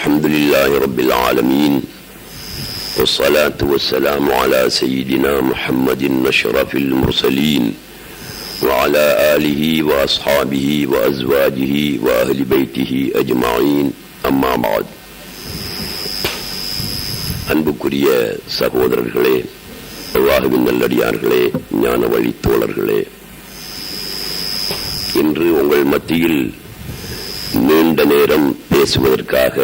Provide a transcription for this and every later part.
الحمد لله رب العالمين والصلاة والسلام على سيدنا محمد أشرف المرسلين وعلى آله وأصحابه وأزواجه وأهل بيته أجمعين أما بعد. அன்புக்குரிய சகோதரர்களே, அல்லாஹ்வின் நல்லடியார்களே, ஞான வழி தோழர்களே, இன்று உங்கள் மத்தியில் நீண்ட நேரம் பேசுவதற்காக,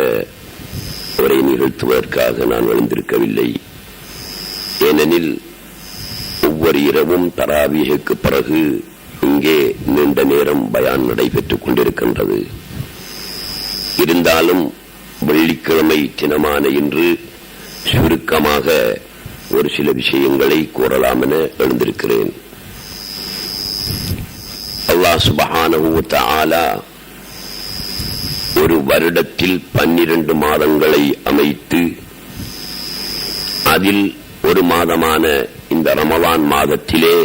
உரை நிகழ்த்துவதற்காக நான் வந்திருக்கவில்லை. ஏனெனில் ஒவ்வொரு இரவும் தராவீஹுக்கு பிறகு இங்கே நீண்ட நேரம் பயான் நடைபெற்றுக் கொண்டிருக்கின்றது. இருந்தாலும் வெள்ளிக்கிழமை தினமான இன்று சுருக்கமாக ஒரு சில விஷயங்களை கூறலாம் என எழுந்திருக்கிறேன். அல்லாஹ் சுப்ஹானஹு வ தஆலா ஒரு வருடத்தில் 12 மாதங்களை அமைத்து அதில் ஒரு மாதமான இந்த ரமலான் மாதத்திலே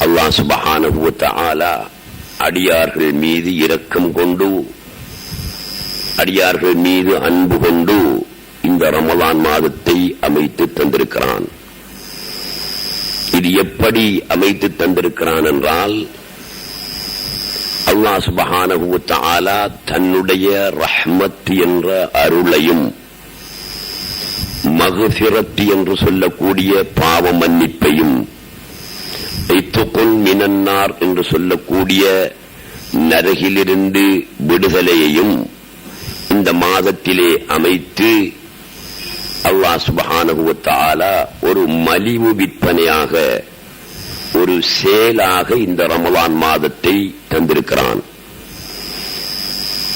அல்லாஹ் சுப்ஹானஹு வ தஆலா அடியார்கள் மீது இரக்கம் கொண்டு, அடியார்கள் மீது அன்பு கொண்டு இந்த ரமலான் மாதத்தை அமைத்து தந்திருக்கிறான். இது எப்படி அமைத்து தந்திருக்கிறான் என்றால், அல்லாஹ் சுப்ஹானஹு வ தஆலா தன்னுடைய ரஹ்மத் என்ற அருளையும், மக்ஃபிரத் என்று சொல்லக்கூடிய பாவ மன்னிப்பையும், இத்குன் மினன்னார் என்று சொல்லக்கூடிய நரகிலிருந்து விடுதலையையும் இந்த மாதத்திலே அமைத்து அல்லாஹ் சுப்ஹானஹு வ தஆலா ஒரு மலிவு விற்பனையாக, ஒரு சேலாக இந்த ரமலான் மாதத்தை தந்திருக்கிறான்.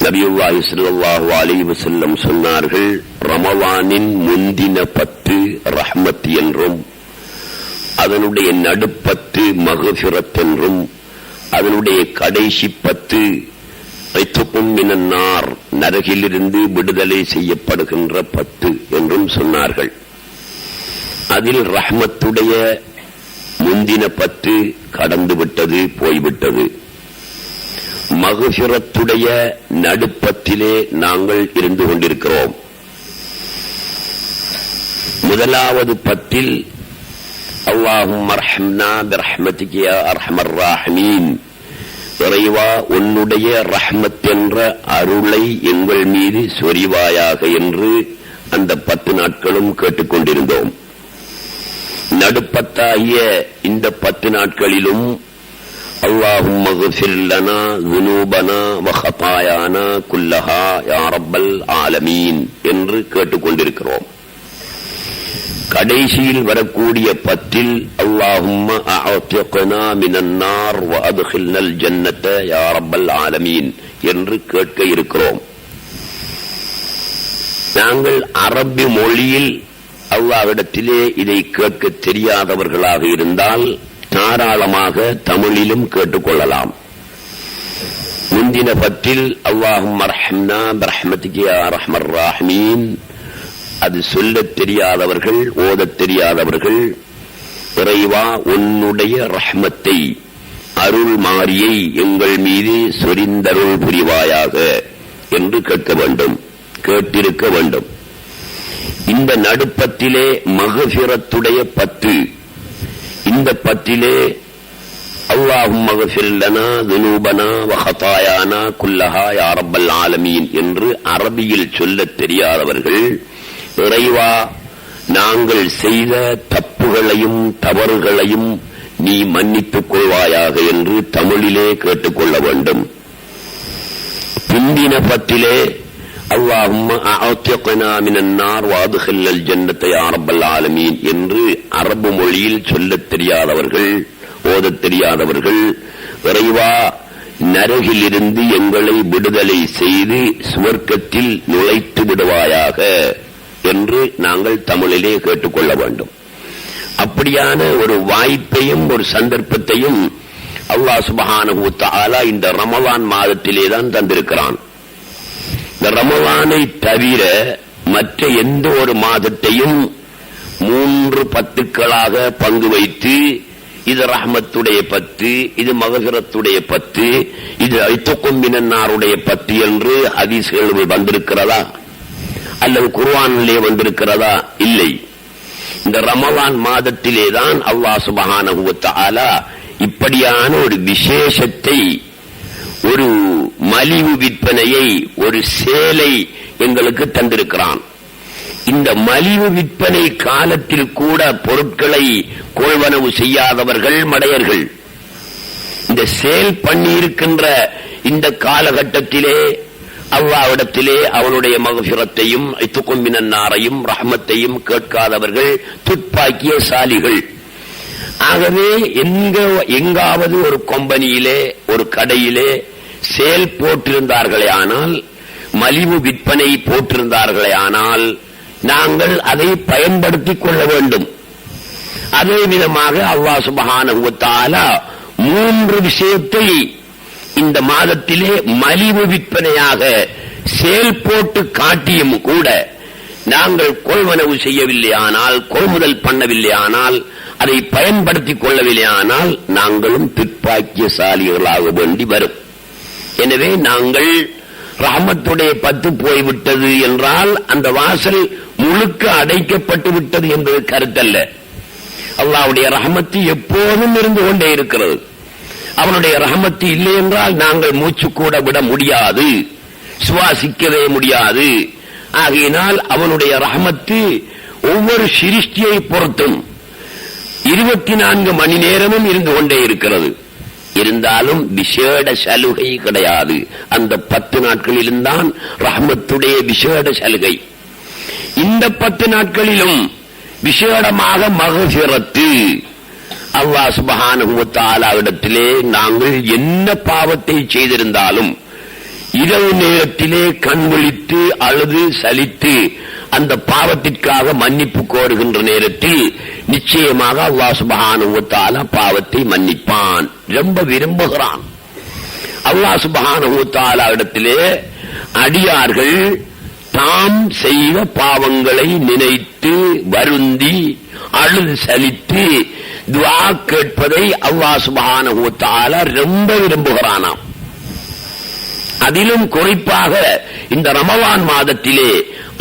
நபியுல்லாஹி ஸல்லல்லாஹு அலைஹி வஸல்லம் சொன்னார்கள், ரமலானின் முந்தின 10 ரஹ்மத் என்றும், அதனுடைய நடுப்பத்து மக்ஃபிரத் என்றும், அதனுடைய கடைசி 10 இத்குன் மினன்னார் நரகிலிருந்து விடுதலை செய்யப்படுகின்ற 10 என்றும் சொன்னார்கள். அதில் ரஹ்மத்துடைய முந்தின 10 கடந்து விட்டது, போய்விட்டது. மக்ஃபிரத்துடைய நடுப்பத்திலே நாங்கள் இருந்து கொண்டிருக்கிறோம். முதலாவது 10 அல்லாஹும்ம அர்ஹம்னா பிரஹ்மதிக யா அர்ஹமர் ராஹிமீன், இறைவா உன்னுடைய ரஹ்மத் என்ற அருளை எங்கள் மீது சொரிவாயாக என்று அந்த 10 நாட்களும் கேட்டுக்கொண்டிருந்தோம். நடுப்பத்தாகிய இந்த 10 நாட்களிலும் அல்லாஹும்ம ஃகிர் லனா ஸுனூபனா வ ஹதாயானா குல்லஹா யா ரப்பல் ஆலமீன் என்று கேட்டுக்கொண்டிருக்கிறோம். கடைசியில் வரக்கூடிய 10 அல்லாஹும்ம அஅதிக்னா மினன்னார் வ அத்கில்னல் ஜன்னத யா ரப்பல் ஆலமீன் என்று கேட்க இருக்கிறோம். நாங்கள் அரபி மொழியில் அல்லாஹ்விடத்திலே இதை கேட்க தெரியாதவர்களாக இருந்தால் தாராளமாக தமிழிலும் கேட்டுக்கொள்ளலாம். முந்தின 10 அல்லாஹும்ம அர்ஹம்னா பிரஹ்மதிக யா அர்ஹமர் ராஹிமீன், அது சொல்லத் தெரியாதவர்கள், ஓதத் தெரியாதவர்கள், இறைவா உன்னுடைய ரஹ்மத்தை, அருள் மாரியை எங்கள் மீது சொரிந்தருள் புரிவாயாக என்று கேட்க வேண்டும், கேட்டிருக்க வேண்டும். இந்த நடுப்பத்திலே மக்ஃபிரத்துடைய 10, இந்த 10 அல்லாஹும்ம ஃகிர் லனா ஸுனூபனா வ ஹதாயானா குல்லஹா யா ரப்பல் ஆலமீன் என்று அரபியில் சொல்லத் தெரியாதவர்கள், இறைவா நாங்கள் செய்த தப்புகளையும் தவறுகளையும் நீ மன்னித்துக் கொள்வாயாக என்று தமிழிலே கேட்டுக்கொள்ள வேண்டும். பிந்தின 10 அல்லாஹும்ம அஅதிக்னா மினன்னார் வ அத்கில்னல் ஜன்னத யா ரப்பல் ஆலமீன் என்று அரபு மொழியில் சொல்லத் தெரியாதவர்கள், ஓதத் தெரியாதவர்கள், இறைவா நரகிலிருந்து எங்களை விடுதலை செய்து சுவர்க்கத்தில் நுழைத்து விடுவாயாக என்று நாங்கள் தமிழிலே கேட்டுக்கொள்ள வேண்டும். அப்படியான ஒரு வாய்ப்பையும் ஒரு சந்தர்ப்பத்தையும் அல்லாஹ் சுப்ஹானஹு வ தஆலா இந்த ரமலான் மாதத்திலே தான் தந்திருக்கிறான். இந்த ரமலானை தவிர மற்ற எந்த ஒரு மாதத்தையும் 3 10களாக பங்கு வைத்து இது ரஹ்மத்துடைய 10, இது மகஃபிரத்துடைய 10, இது ஐத்துக்கும் மினன்னாருடைய 10 என்று ஹதீஸ்களில் வந்திருக்கிறதா அல்லது குர்ஆனிலே வந்திருக்கிறதா? இல்லை. இந்த ரமலான் மாதத்திலே தான் அல்லாஹ் சுப்ஹானஹு வ தஆலா இப்படியான ஒரு விசேஷத்தை, ஒரு மலிவு விற்பனையை, ஒரு சேலை எங்களுக்கு தந்திருக்கிறான். இந்த மலிவு விற்பனை காலத்தில் கூட பொருட்களை கொள்வனவு செய்யாதவர்கள் மடையர்கள். இந்த சேல் பண்ணி இருக்கின்ற இந்த காலகட்டத்திலே அல்லாஹ்விடத்திலே அவனுடைய மக்ஃபிரத்தையும் இத்துக்கும் மினன்னாரையும் ரஹ்மத்தையும் கேட்காதவர்கள் துப்பாக்கியசாலிகள். ஆகவே எங்காவது ஒரு கம்பெனியிலே, ஒரு கடையிலே சேல் போட்டிருந்தார்களே ஆனால், மலிவு விற்பனை போட்டிருந்தார்களே ஆனால், நாங்கள் அதை பயன்படுத்திக் கொள்ள வேண்டும். அதே விதமாக அல்லாஹ் சுப்ஹானஹு வ தஆலா 3 விஷயத்தை இந்த மாதத்திலே மலிவு விற்பனையாக சேல் போட்டு காட்டியும் கூட நாங்கள் கொள்வனவு செய்யவில்லையானால், கொள்முதல் பண்ணவில்லையானால், அதை பயன்படுத்திக் கொள்ளவில்லையானால் நாங்களும் பிற்பாக்கியசாலிகளாக வேண்டி வரும். எனவே நாங்கள் ரஹ்மத்துடைய 10 போய்விட்டது என்றால் அந்த வாசல் முழுக்க அடைக்கப்பட்டு விட்டது என்பது கருத்தல்ல. அல்லாஹ்வுடைய ரஹ்மத்து எப்போதும் இருந்து கொண்டே இருக்கிறது. அவனுடைய ரஹ்மத்து இல்லை என்றால் நாங்கள் மூச்சு கூட விட முடியாது, சுவாசிக்கவே முடியாது. ஆகையினால் அவனுடைய ரஹ்மத்து ஒவ்வொரு சிருஷ்டியை பொறுத்தும் 24 மணி நேரமும் இருந்து கொண்டே இருக்கிறது. இருந்தாலும் விசேட சலுகை கிடையாது. அந்த 10 நாட்களிலும் தான் ரஹ்மத்துடைய விசேட சலுகை. இந்த 10 நாட்களிலும் விசேடமாக மக்ஃபிரத்து, அல்லாஹ் சுப்ஹானஹு வ தஆலாவிடத்திலே நாங்கள் என்ன பாவத்தை செய்திருந்தாலும் இரவு நேரத்திலே கண் விழித்து அழுது சலித்து அந்த பாவத்திற்காக மன்னிப்பு கோருகின்ற நேரத்தில் நிச்சயமாக அல்லாஹ் சுப்ஹானஹு வ தஆலா பாவத்தை மன்னிப்பான், ரொம்ப விரும்புகிறான். அல்லாஹ் சுப்ஹானஹு வ தஆலாவிடத்திலே அடியார்கள் தாம் செய்த பாவங்களை நினைத்து வருந்தி அழுது சலித்து துஆ கேட்பதை அல்லாஹ் சுப்ஹானஹு வ தஆலா ரொம்ப விரும்புகிறானாம். அதிலும் குறிப்பாக இந்த ரமலான் மாதத்திலே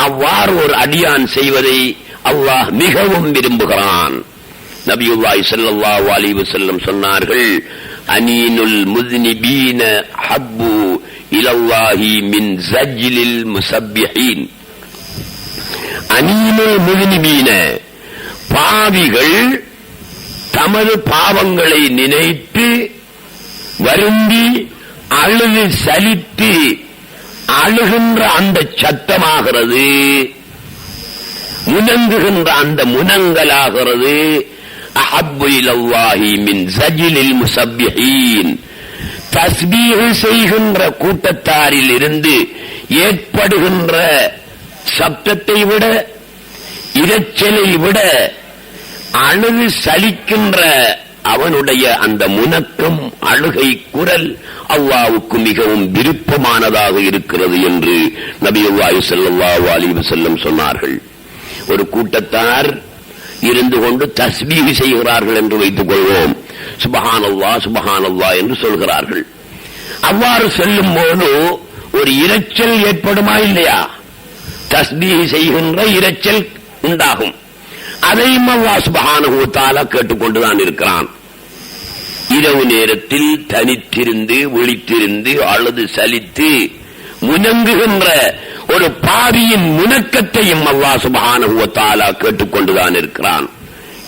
அவ்வாறு ஒரு அடியான் செய்வதை அல்லாஹ் மிகவும் விரும்புகிறான். நபியுல்லாஹி ஸல்லல்லாஹு அலைஹி வஸல்லம் சொன்னார்கள், அனீனுல் முஸ்னிபீன ஹப்பு இலல்லாஹி மின் ஸஜ்லில் முஸப்பிஹீன். அனீனுல் முஸ்னிபீன, பாவிகள் தமது பாவங்களை நினைத்து வருந்தி அழுது சலித்து அழுகின்ற அந்த சத்தமாகிறது, முனங்குகின்ற அந்த முனங்கலாகிறது. அஹப்பு இலல்லாஹி மின் ஸஜ்லில் முஸப்பிஹீன். தஸ்பீஹ் செய்கின்ற கூட்டத்தாரில் இருந்து ஏற்படுகின்ற சப்தத்தை விட, இரைச்சலை விட அழுது சலிக்கின்ற அவனுடைய அந்த முனக்கம், அழுகை குரல் அல்லாஹ்வுக்கு மிகவும் விருப்பமானதாக இருக்கிறது என்று நபியுல்லாஹி ஸல்லல்லாஹு அலைஹி வஸல்லம் சொன்னார்கள். ஒரு கூட்டத்தார் இருந்து கொண்டு தஸ்பீஹ் செய்கிறார்கள் என்று வைத்துக் கொள்வோம். சுப்ஹானல்லாஹ் சுப்ஹானல்லாஹ் என்று சொல்கிறார்கள். அவ்வாறு சொல்லும் போது ஒரு இரைச்சல் ஏற்படுமா இல்லையா? தஸ்பீஹ் செய்கின்ற இரைச்சல் உண்டாகும். அதையும் அல்லாஹ் சுப்ஹானஹு வ தஆலா கேட்டுக்கொண்டுதான் இருக்கிறான். இரவு நேரத்தில் தனித்திருந்து விழித்திருந்து அழுது சலித்து முனங்குகின்ற ஒரு பாவியின் முனக்கத்தையும் அல்லாஹ் சுப்ஹானஹு வ தஆலா கேட்டுக்கொண்டுதான் இருக்கிறான்.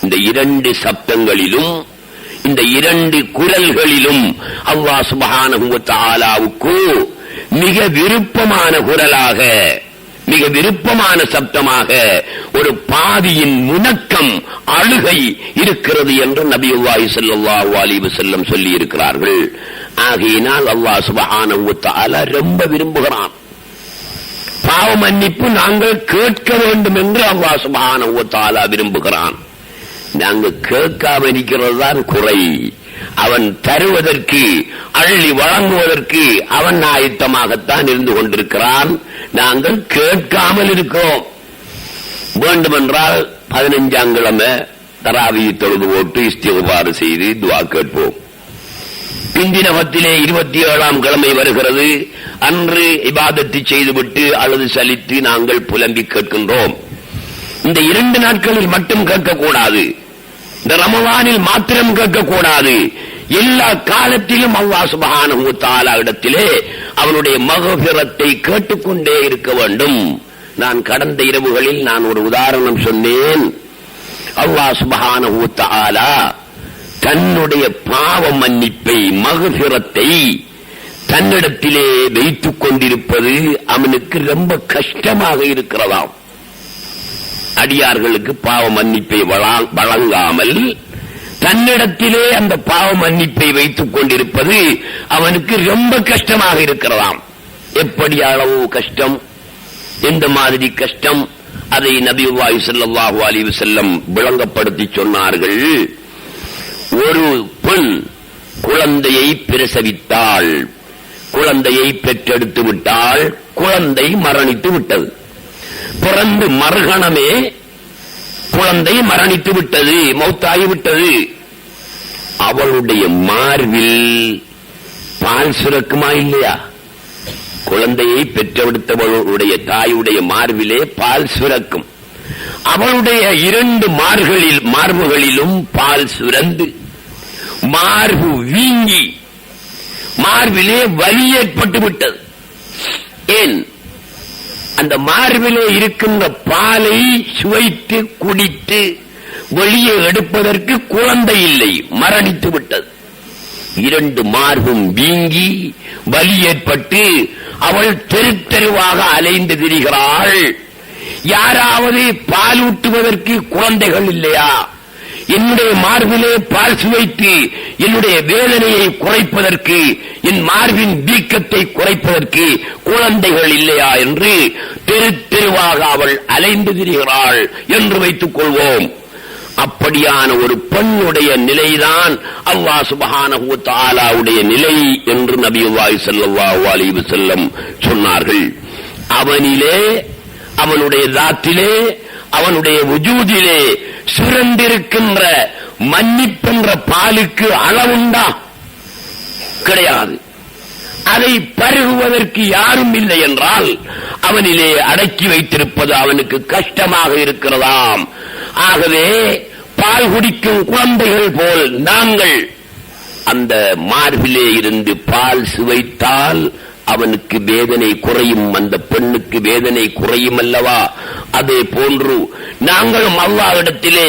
இந்த 2 சப்தங்களிலும், இந்த 2 குரல்களிலும் அல்லாஹ் சுப்ஹானஹு வ தஆலாவுக்கு மிக விருப்பமான குரலாக, மிக விருப்பமான சப்தமாக ஒரு பாவியின் முனக்கம், அழுகை இருக்கிறது என்று நபியுல்லாஹி ஸல்லல்லாஹு அலைஹி வஸல்லம் சொல்லி இருக்கிறார்கள். ஆகையினால் அல்லாஹ் சுப்ஹானஹு வ தஆலா ரொம்ப விரும்புகிறான். பாவ மன்னிப்பு நாங்கள் கேட்க வேண்டும் என்று அல்லாஹ் சுப்ஹானஹு வ தஆலா விரும்புகிறான். நாங்கள் கேட்காம இருக்கிறது தான் குறை. அவன் தருவதற்கு, அள்ளி வழங்குவதற்கு அவன் ஆயத்தமாகத்தான் இருந்து கொண்டிருக்கிறான். நாங்கள் கேட்காமல் இருக்கிறோம். வேண்டுமென்றால் 15ஆம் கிழமை தராவி தொழுது போட்டு இஸ்திக்பார் செய்து துஆ கேட்போம். பிந்தின 27ஆம் கிழமை வருகிறது. அன்று இபாதத்து செய்துவிட்டு அல்லது சலித்து நாங்கள் புலம்பி கேட்கின்றோம். இந்த 2 நாட்களில் மட்டும் கேட்கக்கூடாது, இந்த ரமலானில் மாத்திரம் கேட்கக்கூடாது. எல்லா காலத்திலும் அல்லாஹ் சுப்ஹானஹு வ தஆலா இடத்திலே அவனுடைய மக்ஃபிரத்தை கேட்டுக்கொண்டே இருக்க வேண்டும். நான் கடந்த இரவுகளில் நான் ஒரு உதாரணம் சொன்னேன். அல்லாஹ் சுப்ஹானஹு வ தஆலா தன்னுடைய பாவ மன்னிப்பை மக்ஃபிரத்தை தன்னிடத்திலே வைத்துக் கொண்டிருப்பது அவனுக்கு ரொம்ப கஷ்டமாக இருக்கிறதாம். அடியார்களுக்கு பாவ மன்னிப்பை வழங்காமல் தன்னிடத்திலே அந்த பாவ மன்னிப்பை வைத்துக் கொண்டிருப்பது அவனுக்கு ரொம்ப கஷ்டமாக இருக்கிறதாம். எப்படி அளவு கஷ்டம், எந்த மாதிரி கஷ்டம், அதை நபியுல்லாஹி ஸல்லல்லாஹு அலைஹி வஸல்லம் விளங்கப்படுத்தி சொன்னார்கள். ஒரு பெண் குழந்தையை பிரசவித்தாள், குழந்தையை பெற்றெடுத்து விட்டாள், குழந்தை மரணித்து விட்டது. பிறந்து மறுகணமே குழந்தை மரணித்து விட்டது, மௌத்தாகிவிட்டது. அவளுடைய மார்பில் பால் சுரக்குமா இல்லையா? குழந்தையை பெற்றெடுத்தவளுடைய தாயுடைய மார்பிலே பால் சுரக்கும். அவளுடைய 2 மார்புகளிலும் பால் சுரந்து மார்பு வீங்கி மார்பிலே வலி ஏற்பட்டு விட்டது. ஏன்? அந்த மார்பிலே இருக்கின்ற பாலை சுவைத்து குடித்து வெளியே எடுப்பதற்கு குழந்தை இல்லை, மரணித்து விட்டது. 2 மார்பும் வீங்கி வலி ஏற்பட்டு அவள் தெரு தெருவாக அலைந்து திரிகிறாள். யாராவது பால் ஊட்டுவதற்கு குழந்தைகள் இல்லையா? என்னுடைய மார்பிலே பால் சுவைத்து என்னுடைய வேதனையை குறைப்பதற்கு, என் மார்பின் வீக்கத்தை குறைப்பதற்கு குழந்தைகள் இல்லையா என்று தெரு தெருவாக அவள் அலைந்து திரிகிறாள் என்று வைத்துக் கொள்வோம். அப்படியான ஒரு பெண்ணுடைய நிலைதான் அல்லாஹ் சுப்ஹானஹு வ தஆலாவுடைய நிலை என்று நபியுல்லாஹி ஸல்லல்லாஹு அலைஹி வஸல்லம் சொன்னார்கள். அவனிலே, அவனுடைய தாத்திலே, அவனுடைய வஜூதிலே சுரந்திருக்கின்ற மன்னிப்பென்ற பாலுக்கு அளவுண்டா? கிடையாது. அதை பருகுவதற்கு யாரும் இல்லை என்றால் அவனிலே அடக்கி வைத்திருப்பது அவனுக்கு கஷ்டமாக இருக்கிறதாம். ஆகவே பால் குடிக்கும் குழந்தைகள் போல் நாங்கள் அந்த மார்பிலே இருந்து பால் சுவைத்தால் அவனுக்கு வேதனை குறையும், அந்த பெண்ணுக்கு வேதனை குறையும் அல்லவா? அதே போன்று நாங்களும் அல்லாஹ்விடத்திலே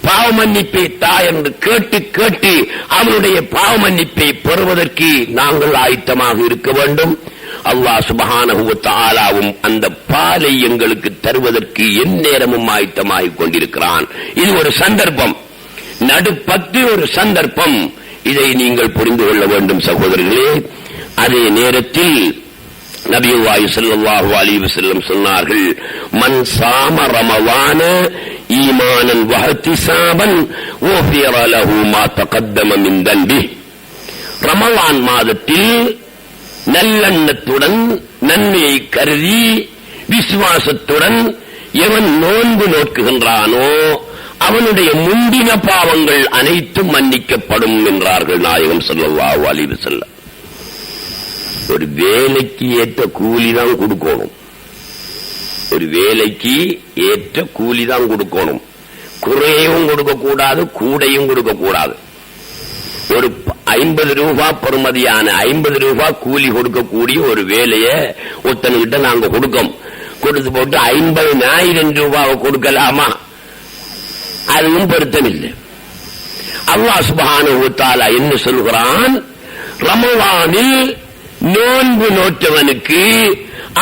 பாவ மன்னிப்பை தா என்று கேட்டு கேட்டு அவனுடைய பாவ மன்னிப்பை பெறுவதற்கு நாங்கள் ஆயத்தமாக இருக்க வேண்டும். அல்லாஹ் சுப்ஹானஹு வ தஆலாவும் அந்த பாலை எங்களுக்கு தருவதற்கு எந்நேரமும் ஆயத்தமாகிக் கொண்டிருக்கிறான். இது ஒரு சந்தர்ப்பம், நடுப்பத்து ஒரு சந்தர்ப்பம். இதை நீங்கள் புரிந்து கொள்ள வேண்டும் சகோதரர்களே. அதே நேரத்தில் நபியுல்லாஹி ஸல்லல்லாஹு அலைஹி வஸல்லம் சொன்னார்கள், மன் சாம ரமலான ஈமானன் வ இஹ்திசாபன் வஃபிர லஹு மா தகத்தம மின் தன்பி. ரமலான் மாதத்தில் நல்லெண்ணத்துடன் நன்மையை கருதி விசுவாசத்துடன் எவன் நோன்பு நோக்குகின்றானோ அவனுடைய முந்தின பாவங்கள் அனைத்தும் மன்னிக்கப்படும் என்றார்கள் நாயகம் ஸல்லல்லாஹு அலைஹி வஸல்லம். ஒரு வேலைக்கு ஏற்ற கூலி தான் கொடுக்கணும், ஒரு வேலைக்கு ஏற்ற கூலி தான் கொடுக்கணும். குறையும் கொடுக்கக்கூடாது, கூடையும் கொடுக்கக்கூடாது. ஒரு 50 ரூபாய் பெறுமதியான 50 ரூபாய் கூலி கொடுக்கக்கூடிய ஒரு வேலையை ஒருத்தனுக்கிட்ட நாங்க கொடுத்து போட்டு 50,000 ரூபாவை கொடுக்கலாமா? அதுவும் பொருத்தமில்லை. அல்லாஹ் சுப்ஹானஹு வ தஆலா என்ன சொல்கிறான்? ரமலானில் நோன்பு நோற்றவனுக்கு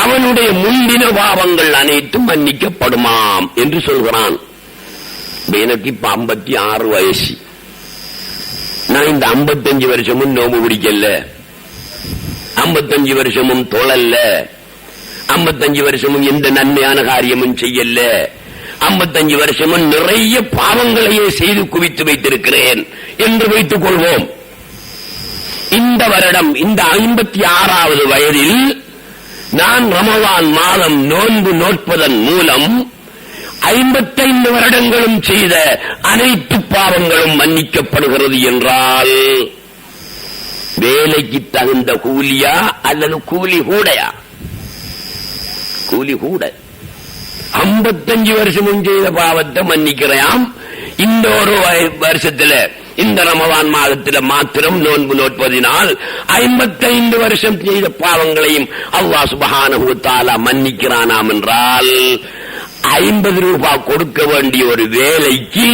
அவனுடைய முந்தின பாவங்கள் அனைத்தும் மன்னிக்கப்படுமாம் என்று சொல்கிறான். எனக்கு இப்ப 56 வயசு. நான் இந்த 55 வருஷமும் நோம்பு பிடிக்கல, 55 வருஷமும் தொழல்ல, 55 வருஷமும் எந்த நன்மையான காரியமும் செய்யல, 55 வருஷமும் நிறைய பாவங்களையே செய்து குவித்து வைத்திருக்கிறேன் என்று வைத்துக் கொள்வோம். இந்த வருடம் இந்த 56வது வயதில் நான் ரமலான் மாதம் நோன்பு நோட்பதன் மூலம் 55 வருடங்களும் செய்த அனைத்து பாவங்களும் மன்னிக்கப்படுகிறது என்றால் வேலைக்கு தகுந்த கூலியா அல்லது கூலி கூடையா? கூலி கூட. 55 வருஷமும் செய்த பாவத்தை மன்னிக்கிறாம். இந்த ஒரு வருஷத்துல, இந்த ரமலான் மாதத்துல மாத்திரம் நோன்பு நோட்பதினால் 55 வருஷம் செய்த பாவங்களையும் அல்லாஹ் சுப்ஹானஹு வ தஆலா மன்னிக்கிறானாம் என்றால் 50 ரூபாய் கொடுக்க வேண்டிய ஒரு வேலைக்கு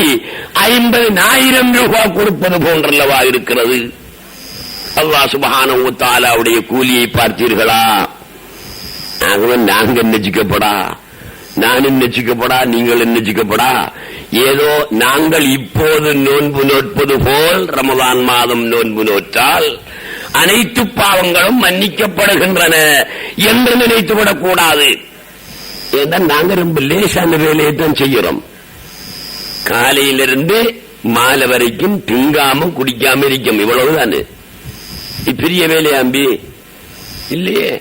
50,000 ரூபாய் கொடுப்பது போன்றல்லவா இருக்கிறது. அல்லாஹ் சுப்ஹானஹு வ தஆலாவுடைய கூலியை பார்த்தீர்களா? நாங்க நெச்சிக்கப்படா, நானும் நெச்சிக்கப்படா, நீங்கள் நெச்சிக்கப்படா. ஏதோ நாங்கள் இப்போது நோன்பு நோட்பது போல் ரமலான் மாதம் நோன்பு நோற்றால் அனைத்து பாவங்களும் மன்னிக்கப்படுகின்றன என்று நினைத்துவிடக் கூடாது. ஏன்னா நாங்க ரொம்ப லேசான வேலையை தான் செய்யறோம். காலையிலிருந்து மாலை வரைக்கும் திங்காம குடிக்காம இருக்கும், இவ்வளவுதானே. பெரிய வேலையாம்பி இல்லையே.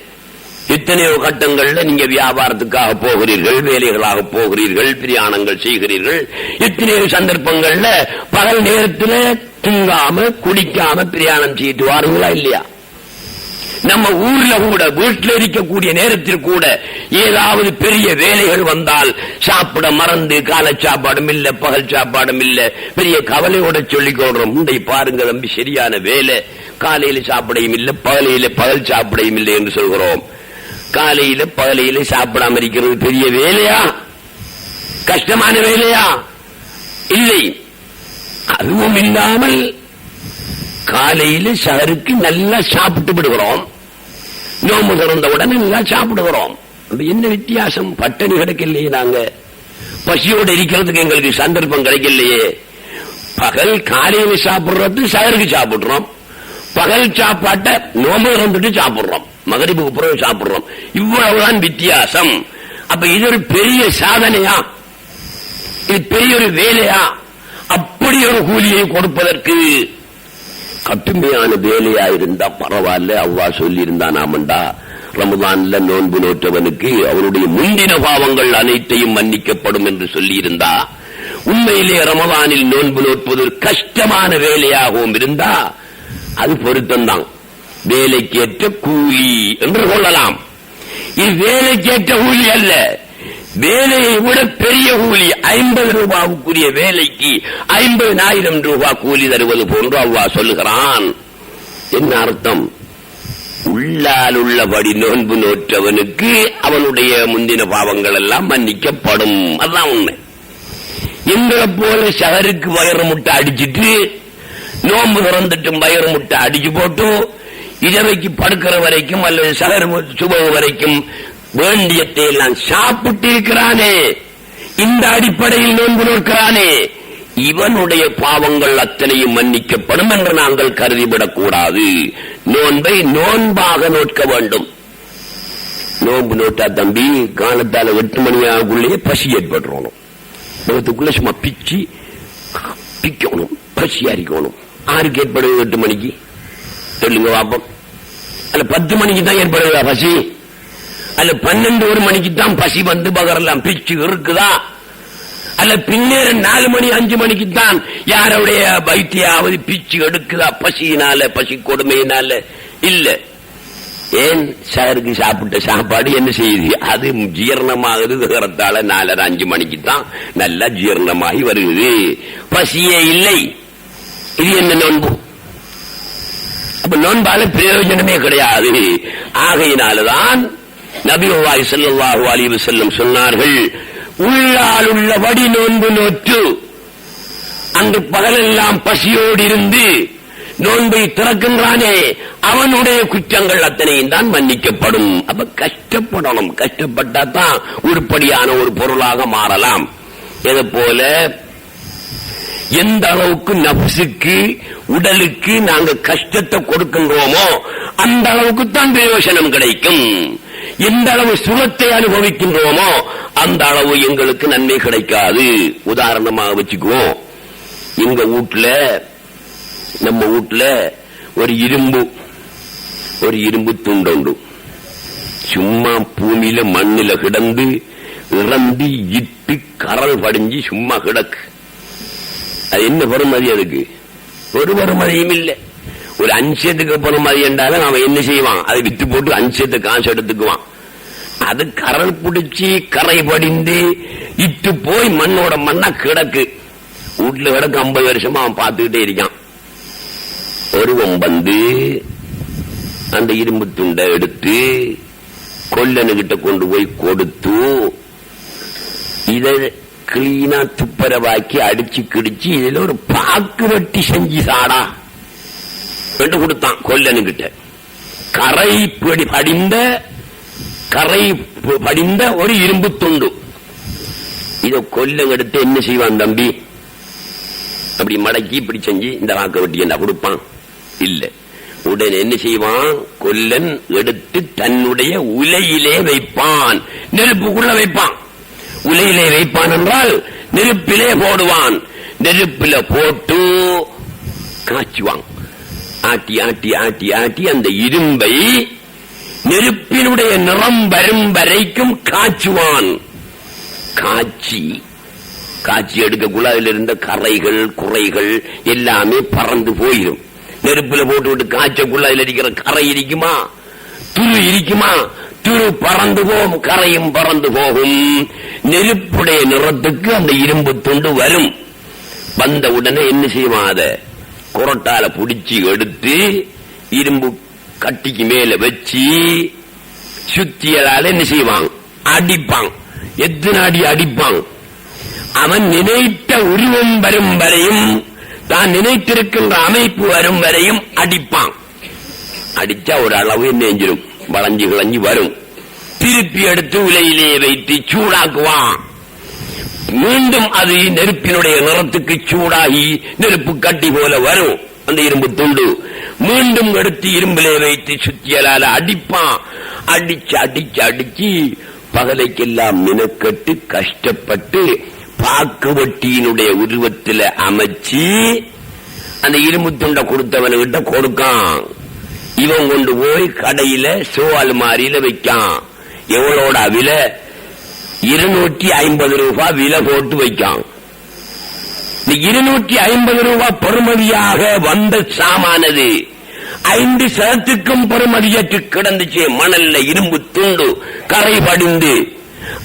எத்தனையோ கட்டங்கள்ல நீங்க வியாபாரத்துக்காக போகிறீர்கள், வேலைகளாக போகிறீர்கள், பிரயாணங்கள் செய்கிறீர்கள். எத்தனையோ சந்தர்ப்பங்கள்ல பகல் நேரத்தில் திங்காம குடிக்காம பிரயாணம் செய்து வாருங்களா இல்லையா? நம்ம ஊர்ல கூட வீட்டில் இருக்கக்கூடிய நேரத்தில் கூட ஏதாவது பெரிய வேலைகள் வந்தால் சாப்பிட மறந்து காலை சாப்பாடும் இல்ல, பகல் சாப்பாடும் இல்ல, பெரிய கவலையோட சொல்லிக் கொள்றோம். முந்தை பாருங்க தம்பி, சரியான வேலை, காலையில சாப்பிடையும் இல்ல, பகல் சாப்பிடையும் இல்லை என்று சொல்கிறோம். காலையில பகலையில சாப்பிடாம இருக்கிறது பெரிய வேலையா? கஷ்டமான வேலையா? இல்லை. அதுவும் இல்லாமல் காலையில சகருக்கு நல்லா சாப்பிட்டு விடுகிறோம், நோம்பு திறந்தவுடன் நல்லா சாப்பிடுகிறோம். என்ன வித்தியாசம்? பட்டணி கிடைக்கலையே, நாங்க பசியோடு இருக்கிறதுக்கு எங்களுக்கு சந்தர்ப்பம் கிடைக்கலையே. பகல் காலையில சாப்பிடுறது சகருக்கு சாப்பிடுறோம், பகல் சாப்பாட்டை நோம்பு திறந்துட்டு சாப்பிடுறோம், மகரிபுக்கு பிறகு சாப்பிடுறோம். இவ்வளவுதான் வித்தியாசம். அப்ப இது ஒரு பெரிய சாதனையா? இது பெரிய ஒரு வேலையா? அப்படி ஒரு கூலியை கொடுப்பதற்கு கட்டுமையான வேலையா இருந்தா பரவாயில்ல. அல்லாஹ் சொல்லி இருந்தான், ஆமண்டா ரமலான்ல நோன்பு நோற்றவனுக்கு அவனுடைய முந்தின பாவங்கள் அனைத்தையும் மன்னிக்கப்படும் என்று சொல்லி இருந்தா, உண்மையிலே ரமலானில் நோன்பு நோட்பது கஷ்டமான வேலையாகவும் இருந்தா அது பொருத்தம்தான். வேலைக்கேற்ற கூலி என்று கொள்ளலாம். இது வேலைக்கேற்ற கூலி அல்ல, வேலையை விட பெரிய கூலி. 50 ரூபாவுக்குரிய வேலைக்கு 50,000 ரூபாய் கூலி தருவது போன்று அல்லாஹ் சொல்லுகிறான். என்ன அர்த்தம்? உள்ளால் உள்ளபடி நோன்பு நோற்றவனுக்கு அவனுடைய முந்தின பாவங்கள் எல்லாம் மன்னிக்கப்படும். அதுதான் உண்மை. எங்களை போல சகருக்கு வயிறு முட்டை அடிச்சிட்டு நோன்பு திறந்துட்டும் வயிறு முட்டை அடிச்சு போட்டு இரவைக்கு படுக்கிற வரைக்கும் அல்லது சகர் சுபகு வரைக்கும் வேண்டியத்தை எல்லாம் சாப்பிட்டு இருக்கிறானே, இந்த அடிப்படையில் நோன்பு நோக்கிறானே, இவனுடைய பாவங்கள் அத்தனையும் மன்னிக்கப்படும் என்று நாங்கள் கருதிவிடக் கூடாது. நோன்பை நோன்பாக நோக்க வேண்டும். நோன்பு நோட்டா தம்பி காலத்தால 8 மணி ஆகுள்ளே பசி ஏற்படுறோம். முகத்துக்குள்ள சும்மா பிக்கணும், பசி அறிக்கணும். ஆருக்கு ஏற்படுது 8 மணிக்கு? சொல்லுங்க பாப்போம். அல்ல 10 மணிக்கு தான் ஏற்படுதா பசி? அல்ல 12-1 மணிக்கு தான் பசி வந்து பகரெல்லாம் பிச்சு இருக்குதா? அல்ல பின்னேற 4 மணி 5 மணிக்கு தான் யாருடைய வைத்தியாவது பிச்சு எடுக்குதா பசியினால, பசி கொடுமையினால? இல்ல. ஏன்? சகருக்கு சாப்பிட்ட சாப்பாடு என்ன செய்யுது? அது ஜீரணமாகுது. விகரத்தால 4-5 மணிக்கு தான் நல்லா ஜீரணமாகி வருகிறது. பசியே இல்லை. இது என்ன நோன்பு? அப்ப நோன்பால பிரயோஜனமே கிடையாது. ஆகையினால்தான் நபியுல்லாஹி ஸல்லல்லாஹு அலைஹி வஸல்லம் சொன்னார்கள், உள்ளால் உள்ளபடி நோன்பு நோற்று அங்கு பகலெல்லாம் பசியோடு இருந்து நோன்பை திறக்கின்றானே அவனுடைய குற்றங்கள் அத்தனையும் தான் மன்னிக்கப்படும். அப்ப கஷ்டப்படணும். கஷ்டப்பட்டா தான் உருப்படியான ஒரு பொருளாக மாறலாம். இது போல எந்த அளவுக்கு நப்சுக்கு உடலுக்கு நாங்க கஷ்டத்தை கொடுக்கின்றோமோ அந்த அளவுக்கு தான் பிரயோஜனம் கிடைக்கும். எந்த அளவு சுகத்தை அனுபவிக்கின்றோமோ அந்த அளவு எங்களுக்கு நன்மை கிடைக்காது. உதாரணமாக வச்சுக்குவோம், எங்க வீட்டுல, நம்ம வீட்டுல ஒரு இரும்பு துண்டு சும்மா பூமியில மண்ணில கிடந்து இறந்து இட்டு கரல் படிஞ்சு சும்மா கிடக்கு. அது என்ன பெருமதி? அதுக்கு ஒரு பெருமதியும் இல்லை. ஒரு அஞ்சத்துக்கு பெருமதி என்றாலும் அவன் என்ன செய்வான்? அதை வித்து போட்டு அஞ்சத்து காசு எடுத்துக்குவான். அது கரல் பிடிச்சி கரை படிந்து இட்டு போய் மண்ணோட மண்ணா கிடக்கு. வீட்டுல கிடக்கு 50 வருஷமா அவன் பார்த்துக்கிட்டே இருக்கான். ஒருவன் வந்து அந்த இரும்பு துண்டை எடுத்து கொல்லனுகிட்ட கொண்டு போய் கொடுத்து இத கிளீனா துப்பரவாக்கி அடிச்சு கிடிச்சு இதுல ஒரு பாக்கு வெட்டி செஞ்சு சாடா என்று கொடுத்தான் கொல்லனுகிட்ட. கரை படிந்த ஒரு இரும்பு துண்டு. இத கொல்லன் எடுத்து என்ன செய்வான் தம்பி? அப்படி மடக்கி இப்படி செஞ்சு இந்த வாக்க வெட்டி என்ன கொடுப்பான்? இல்ல. உடனே என்ன செய்வான்? கொல்லன் எடுத்து தன்னுடைய உலையிலே வைப்பான், நெருப்புக்குள்ள வைப்பான். உலையிலே வைப்பான் என்றால் நெருப்பிலே போடுவான். நெருப்பில போட்டு காய்ச்சுவான். ஆட்டி ஆட்டி ஆட்டி ஆட்டி அந்த இரும்பை நெருப்பினுடைய நிறம் வரும் வரைக்கும் காய்ச்சுவான். காய்ச்சி எடுக்கக்குள்ள அதில் இருந்த கரைகள் குறைகள் எல்லாமே பறந்து போயிடும். நெருப்புல போட்டு விட்டு காய்ச்சக்குள்ள அதில் இருக்கிற கரை இருக்குமா? துரு இருக்குமா? துரு பறந்து போகும், கரையும் பறந்து போகும். நெருப்புடைய நிறத்துக்கு அந்த இரும்பு துண்டு வரும். வந்த உடனே என்ன செய்வான்? அத குரட்டால பிடிச்சி எடுத்து இரும்பு கட்டிக்கு மேல வச்சு சுத்தியலால என்ன செய்வான்? அடிப்பான். எத்தனை அடி அடிப்பான்? அவன் நினைத்த உருவம் வரும் வரையும், தான் நினைத்திருக்கின்ற அமைப்பு வரும் வரையும் அடிப்பான். அடிச்சா ஒரு அளவு நெஞ்சிரும், வளைஞ்சு கிளஞ்சி வரும். திருப்பி எடுத்து உலையிலே வைத்து சூடாக்குவான். மீண்டும் அது நெருப்பினுடைய நிறத்துக்கு சூடாகி நெருப்பு கட்டி போல வரும் அந்த இரும்பு துண்டு. மீண்டும் எடுத்து இரும்பிலே வைத்து சுத்தியலால அடிப்பான். அடிச்சு அடிச்சு அடிச்சு பகலைக்கெல்லாம் மினக்கட்டு கஷ்டப்பட்டு பாக்கு வட்டியினுடைய உருவத்தில் அமைச்சு அந்த இரும்பு துண்டை கொடுத்தவன்கிட்ட கொடுக்கான். இவன் கொண்டு போய் கடையில சோவால் வைக்கான். எவ்வளோட விலை? 250 ரூபாய் விலை போட்டு வைக்கான். 250 ரூபாய் பெறுமதியாக வந்த சாமானது 5 சதத்துக்கும் பெறுமதியற்று கிடந்துச்சு. மணல்ல இரும்பு துண்டு கரை படிந்து.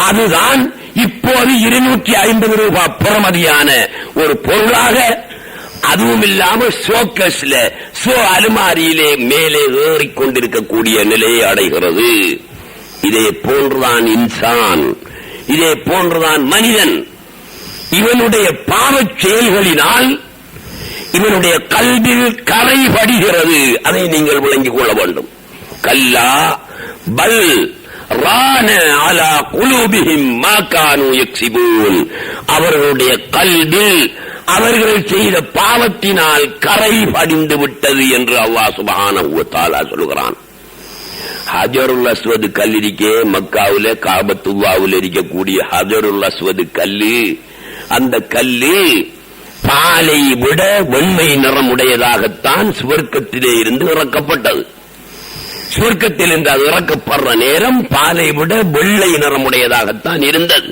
அதுதான் இப்போது 250 ரூபாய் பெறுமதியான ஒரு பொருளாக, அதுவும் இல்லாம சோக்கஸ்ல அலுமாரியிலே மேலே ஏறிக்கொண்டிருக்கக்கூடிய நிலையை அடைகிறது. இதே போன்றுதான் இன்சான், இதே போன்றுதான் மனிதன். இவனுடைய பாவச் செயல்களினால் இவனுடைய கல்வியில் கரை படுகிறது. அதை நீங்கள் விளங்கிக் கொள்ள வேண்டும். கல்லா பல் ரான அலா குலூபிஹிம் மா கானூ யக்ஸிபூன். அவர்களுடைய கல்வில் அவர்கள் செய்த பாவத்தினால் கரை படிந்து விட்டது என்று அல்லாஹ் சுப்ஹானஹு வ தஆலா சொல்கிறான். ஹஜருல் அஸ்வத் கல்லிரிக்கே மக்காவுல காபத்துல்லாவுல இருக்கக்கூடிய ஹஜருல் அஸ்வத் கல்லு, அந்த கல்லு பாலை விட வெண்மை நிறமுடையதாகத்தான் சுவர்க்கத்திலே இருந்து இறக்கப்பட்டது. சுவர்க்கத்தில் இருந்து அது இறக்கப்படுற நேரம் பாலை விட வெள்ளை நிறமுடையதாகத்தான் இருந்தது.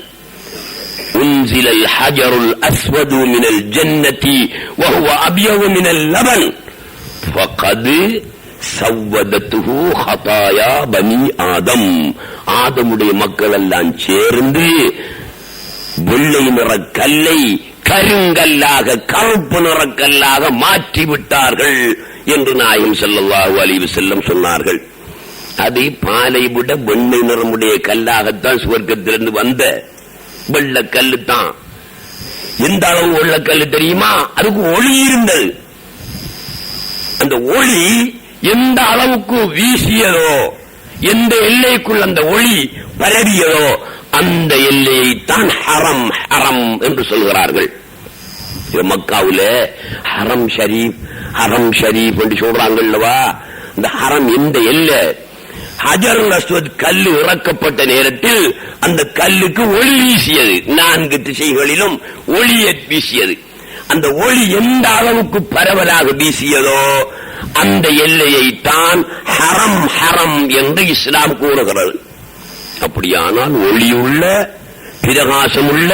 உன்சில ஹஜருல் அஸ்வது மினல் ஜன்னதி வஹுவ அப்யது மினல் லபன் ஃபகத் சவ்வதத்துஹு ஹதாயா பனி ஆதம். ஆதமுடைய மக்கள் எல்லாம் சேர்ந்து வெள்ளை நிற கல்லை கருங்கல்லாக கருப்பு நிறக்கல்லாக மாற்றிவிட்டார்கள் என்று நாயகம் ஸல்லல்லாஹு அலைஹி வஸல்லம் சொன்னார்கள். அது பாலை விட வெண்மை நிறமுடைய கல்லாகத்தான் சுவர்க்கத்திலிருந்து வந்த வெள்ளக்கல்லு தான். எந்த அளவு வெள்ளக்கல்லு தெரியுமா? அதுக்கு ஒளி இருந்தது. அந்த ஒளி எந்த அளவுக்கு வீசியதோ, எந்த எல்லைக்குள் அந்த ஒளி பரவியதோ அந்த எல்லையைத்தான் ஹரம் ஹரம் என்று சொல்கிறார்கள். மக்காவுல ஹரம் ஷரீப் என்று சொல்றாங்கல்லவா? இந்த ஹரம் எந்த எல்லை? ஹஜருல் அஸ்வத் கல்லு இறக்கப்பட்ட நேரத்தில் அந்த கல்லுக்கு ஒளி வீசியது. 4 திசைகளிலும் ஒளியை வீசியது. அந்த ஒளி எந்த அளவுக்கு பரவலாக வீசியதோ அந்த எல்லையை தான் ஹரம் ஹரம் என்று இஸ்லாம் கூறுகிறது. அப்படியானால் ஒளியுள்ள பிரகாசமுள்ள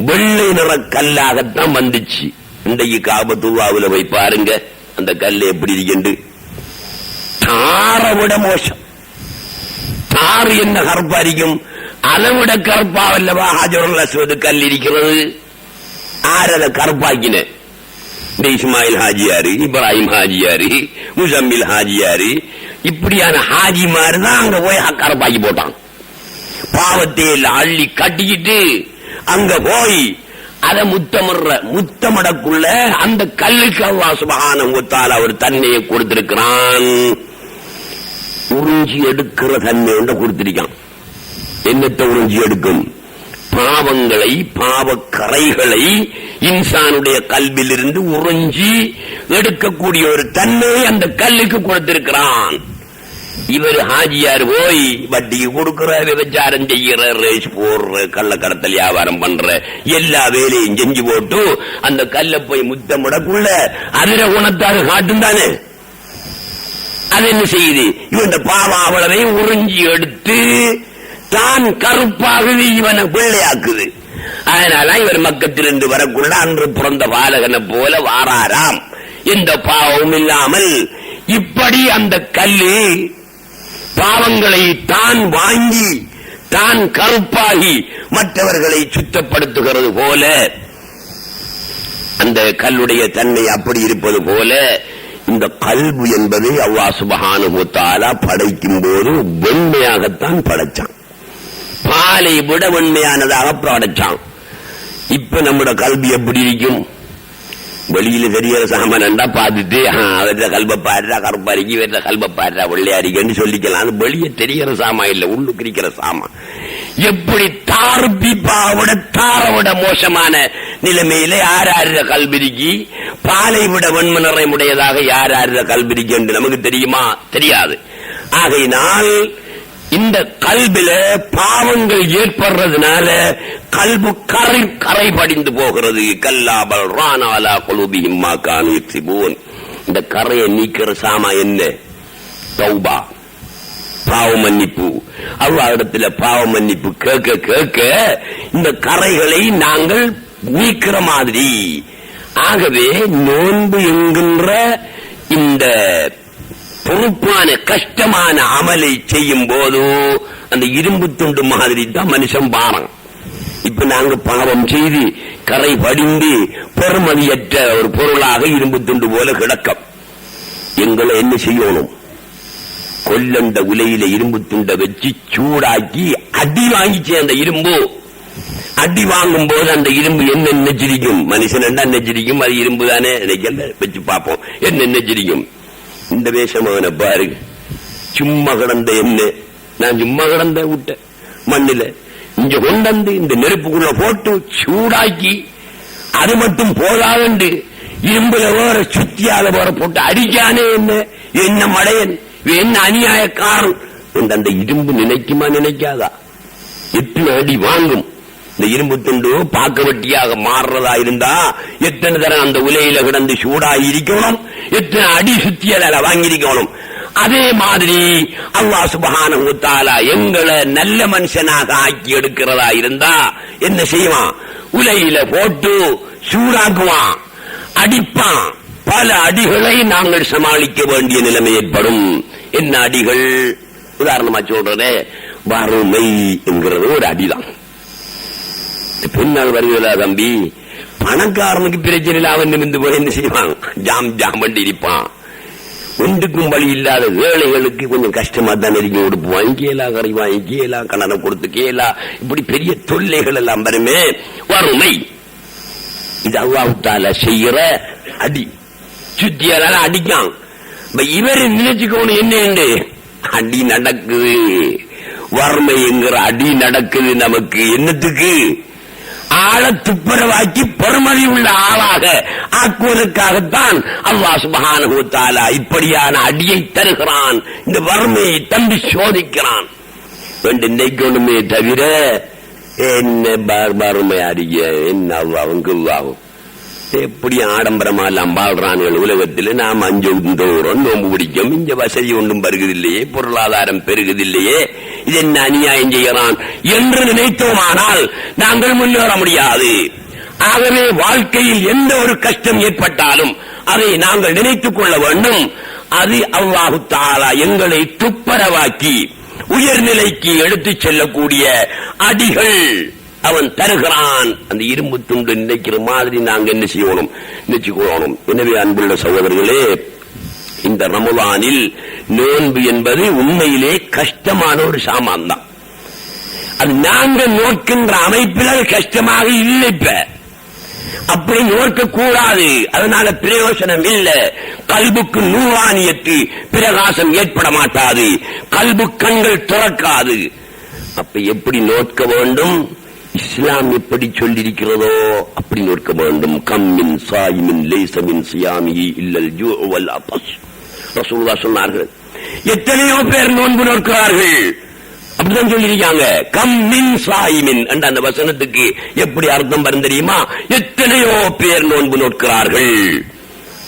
வெள்ளை நிற கல்லாகத்தான் வந்துச்சு. இன்றைக்கு காபத்துல்லாவுல போய் பாருங்க அந்த கல் எப்படி இருக்கு. தாரை விட மோசம். தாறு என்ன கருப்பா இருக்கும், அதை விட கருப்பாவல்லவா ஹஜருல் அஸ்வத் கல் இருக்கிறது. ஆரத கருப்பாக்கின இஸ்மாயில் ஹாஜியாரு, இப்ராஹிம் ஹாஜியாரு, முசம்மில் ஹாஜியாரு, இப்படியான ஹாஜிமாரு தான் அங்க போய் கருப்பாக்கி போட்டான். பாவத்தை அள்ளி கட்டிக்கிட்டு அங்க போய் அதை முத்தமடக்குள்ள அந்த கல்லுக்கு அல்லாஹ் சுப்ஹானஹு வ தஆலா ஒரு தன்மையை கொடுத்திருக்கிறான். உறிஞ்சி எடுக்கிற தன்மை ஒன்று கொடுத்திருக்கான். என்னத்தை உறிஞ்சி எடுக்கும்? பாவங்களை, பாவக்கரைகளை இன்சானுடைய கல்வியில் இருந்து உறிஞ்சி எடுக்கக்கூடிய ஒரு தன்மையை அந்த கல்லுக்கு கொடுத்திருக்கிறான். இவர் ஹாஜியார் போய் வட்டிக்கு கொடுக்கிற, விபச்சாரம் செய்கிற, ரேஸ் போடுற, கள்ளக்கடத்தல் வியாபாரம் பண்ற எல்லா வேலையும் செஞ்சு போட்டு அந்த கல்லை போய் முத்தமிடக்குள்ள அதிர குணத்தாக காட்டும் தானே. அது என்ன செய்யுது? இவன் பாவம் அவ்வளவையும் உறிஞ்சி எடுத்து தான் கருப்பாகவே இவனை பிள்ளையாக்குது. அதனால இவர் மக்கத்திலிருந்து வரக்குள்ள அன்று பிறந்த பாலகனை போல வாராராம், எந்த பாவமும் இல்லாமல். இப்படி அந்த கல்லு பாவங்களை தான் வாங்கி தான் கருப்பாகி மற்றவர்களை சுத்தப்படுத்துகிறது போல, அந்த கல்லுடைய தன்மை அப்படி இருப்பது போல இந்த கல்பு என்பதை அல்லாஹ் சுப்ஹானஹு வ தஆலா படைக்கும் போது வெண்மையாகத்தான் படைச்சான். பாலை விட வெண்மையானதாக படைச்சான். இப்ப நம்முடைய கல்வி எப்படி இருக்கும்? வெளியில தெரியற சாமான்டா பார்த்துட்டு அவர கல்ப பாடுறா கருப்பாரிக்கு, வேற கல்ப பாடுறா வெள்ளையாரிக்கன்னு சொல்லிக்கலாம். அது வெளியே தெரியற சாமா இல்ல, உள்ளுக்கு இருக்கிற சாமா. எப்படி தாறு பீப்பாவோட தாரோட மோசமான நிலைமையில யாரார கல்விரிக்கு, பாலை விட வெண்மை நிறைமுடையதாக யாரார கல்விரிக்கு என்று நமக்கு தெரியுமா? தெரியாது. ஆகையினால் இந்த கல்வில பாவங்கள் ஏற்படுறதுனால கல்பு கரை படிந்து போகிறது. கல்லாபல் ரானாலா குலூபிஹிம் மா கானூ யக்ஸிபூன். இந்த கரையை நீக்கிற சாமா என்ன? தௌபா, பாவ மன்னிப்பு. அல்லாஹ்விடத்துல பாவ மன்னிப்பு கேட்க கேட்க இந்த கரைகளை நாங்கள் நீக்கிற மாதிரி. ஆகவே நோன்பு என்கின்ற இந்த பொறுப்பான கஷ்டமான அமலை செய்யும் போது அந்த இரும்பு துண்டு மாதிரி தான் மனுஷன் பாரம். இப்ப நாங்க பாவம் செய்து கரை படிந்து பெருமதியற்ற ஒரு பொருளாக இரும்பு துண்டு போல கிடக்கும். எங்களை என்ன செய்யணும்? கொல்லண்ட உலையில இரும்பு துண்டை வச்சு சூடாக்கி அடி வாங்கிச்சு. அந்த இரும்பு அடி வாங்கும் போது அந்த இரும்பு என்ன நெச்சிரிக்கும்? மனுஷன் என்ன நெச்சிரிக்கும்? அது இரும்பு தானே. வச்சு பார்ப்போம் என்ன நெச்சிரிக்கும். இந்த வேஷமான பாரு, சும்மா கிடந்த என்ன, நான் சும்மா கிடந்த விட்ட மண்ணில இங்க கொண்டு இந்த நெருப்புக்குள்ள போட்டு சூடாக்கி, அது மட்டும் போதாது இரும்புல வேற சுத்தியால வேற போட்டு அடிக்கானே. என்ன மடையன், என்ன அநியாயக்காரன் என்று அந்த இரும்பு நினைக்குமா? நினைக்காதா? எத்தனை அடி வாங்கும் இந்த இரும்பு துண்டு? பாக்க வெட்டியாக மாறுறதா இருந்தா எத்தனை தரம் அந்த உலையில கிடந்து சூடாகி இருக்கணும், எத்தனை அடி சுத்தியதால வாங்கியிருக்கணும். அதே மாதிரி அல்லாஹ் சுப்ஹானஹு வ தஆலா எங்களை நல்ல மனுஷனாக ஆக்கி எடுக்கிறதா இருந்தா என்ன செய்வான்? உலையில போட்டு சூடாக்குவான், அடிப்பான். பல அடிகளை நாங்கள் சமாளிக்க வேண்டிய நிலைமை ஏற்படும். என்ன அடிகள்? உதாரணமா சொல்றதே, வறுமை என்கிறது ஒரு அடிதான். பின்னால் வருகிறதா தம்பி? பணக்காரனுக்கு பிரச்சனை அவன் நிமிந்து போய் என்ன செய்வான்? ஜாம் ஜாம் பண்ணி இருப்பான். ஒன்றுக்கும் வழி இல்லாத ஏழைகளுக்கு கொஞ்சம் கஷ்டமா தான் நெருங்கி கொடுப்பு வாங்கியலா, கறி வாங்கியலா, கணனை கொடுத்து கேலா, இப்படி பெரிய தொல்லைகள் எல்லாம் வருமே. வறுமை இது அல்லாஹ் தஆலா செய்யற அடி. சுத்தியால அடிக்கான். இவரு நினைச்சுக்கணும் என்ன அடி நடக்குது, வறுமை என்கிற அடி நடக்குது. நமக்கு என்னத்துக்கு? ஆள துப்புரவாக்கி பெருமதி உள்ள ஆளாக ஆக்குவதற்காகத்தான் அல்லாஹ் சுப்ஹானஹு வ தஆலா இப்படியான அடியை தருகிறான். இந்த வறுமையை தம்பி சோதிக்கிறான். நினைக்கணுமே தவிர என்ன வறுமை அடிய என்ன அல்லாவும் எப்படி ஆடம்பரமா எல்லாம் வாழ்றான்கள் உலகத்தில். நாம் அஞ்சு தோறும் நோம்பு பிடிக்கும், இங்க வசதி ஒன்றும் பெருகுதில்லையே, பொருளாதாரம் பெருகுதில்லையே இது என்ன அநியாயம் செய்கிறான் என்று நினைத்தோமானால் நாங்கள் முன்னேற முடியாது. ஆகவே வாழ்க்கையில் எந்த ஒரு கஷ்டம் ஏற்பட்டாலும் அதை நாங்கள் நினைத்துக் கொள்ள வேண்டும். அது அல்லாஹு தஆலா எங்களை துப்பரவாக்கி உயர்நிலைக்கு எடுத்துச் செல்லக்கூடிய அடிகள் அவன் தருகிறான். அந்த இரும்பு துண்டு நினைக்கிற மாதிரி நாங்கள் என்ன செய்யணும், நினைச்சுக்கொள்ளணும். எனவே அன்புள்ள சகோதரர்களே, இந்த ரமலானில் நோன்பு என்பது உண்மையிலே கஷ்டமான ஒரு சாமான் தான். அது நாங்கள் நோக்கின்ற அமைப்பில் அது கஷ்டமாக இல்லை. இப்ப அப்படி நோக்க கூடாது, அதனால பிரயோஜனம் இல்லை. கல்புக்கு நூறானியத்து பிரகாசம் ஏற்பட மாட்டாது, கல்பு கண்கள் திறக்காது. அப்ப எப்படி நோக்க வேண்டும், இஸ்லாம் எப்படி சொல்லியிருக்கிறதோ அப்படி நோக்க வேண்டும். கம்மின் சாயிமின் லைஸமின் சியாமிஹி இல்லல் ஜூ வல் அத்ஷ். ரசூலுல்லாஹ் சொன்னார்கள், எத்தனையோ பேர் நோன்பு நோக்கிறார்கள், அப்படிதான் சொல்லியிருக்காங்க. கம்மின் சாயிமின் என்ற அந்த வசனத்துக்கு எப்படி அர்த்தம் வரும் தெரியுமா? எத்தனையோ பேர் நோன்பு நோக்கிறார்கள்.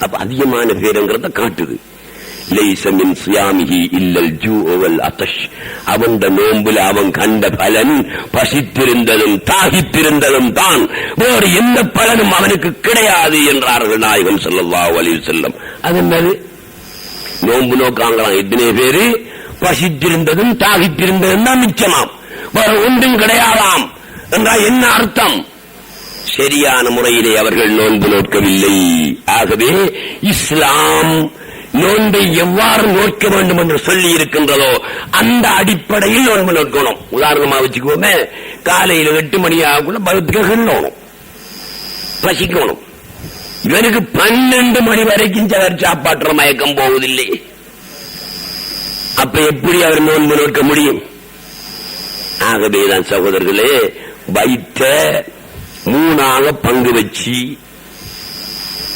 அப்ப அதிகமான பேருங்கிறத காட்டுது. லைஸமின் சியாமிஹி இல்லல் ஜூ வல் அத்ஷ். அவன் நோன்புல அவன் கண்ட பலன் பசித்திருந்ததும் தாகித்திருந்ததும் தான், வேறு எந்த பலனும் அவனுக்கு கிடையாது என்றார்கள் நாயகம் ஸல்லல்லாஹு அலைஹி வஸல்லம். அது என்னது? நோன்பு நோக்காங்களாம் எத்தனை பேரு, பசித்திருந்ததும் தாகித்திருந்ததும் தான் மிச்சமாம், வேறு ஒன்றும் கிடையாதாம் என்றால் என்ன அர்த்தம்? சரியான முறையிலே அவர்கள் நோன்பு நோக்கவில்லை. ஆகவே இஸ்லாம் நோன்பை எவ்வாறு நோக்க வேண்டும் என்று சொல்லி இருக்கின்றதோ அந்த அடிப்படையில் நோன்பு நோக்கணும். உதாரணமா வச்சுக்கோமே, காலையில் 8 மணி ஆகக்குள்ள பகுத்துக்கணும், பசிக்கணும். இவனுக்கு 12 மணி வரைக்கும் சிலர் சாப்பாட்டுற மயக்கம் போவதில்லை. அப்ப எப்படி அவர் நோன்பு நோக்க முடியும்? ஆகவேதான் சகோதரர்களே, வைத்த 3ஆக பங்கு வச்சு,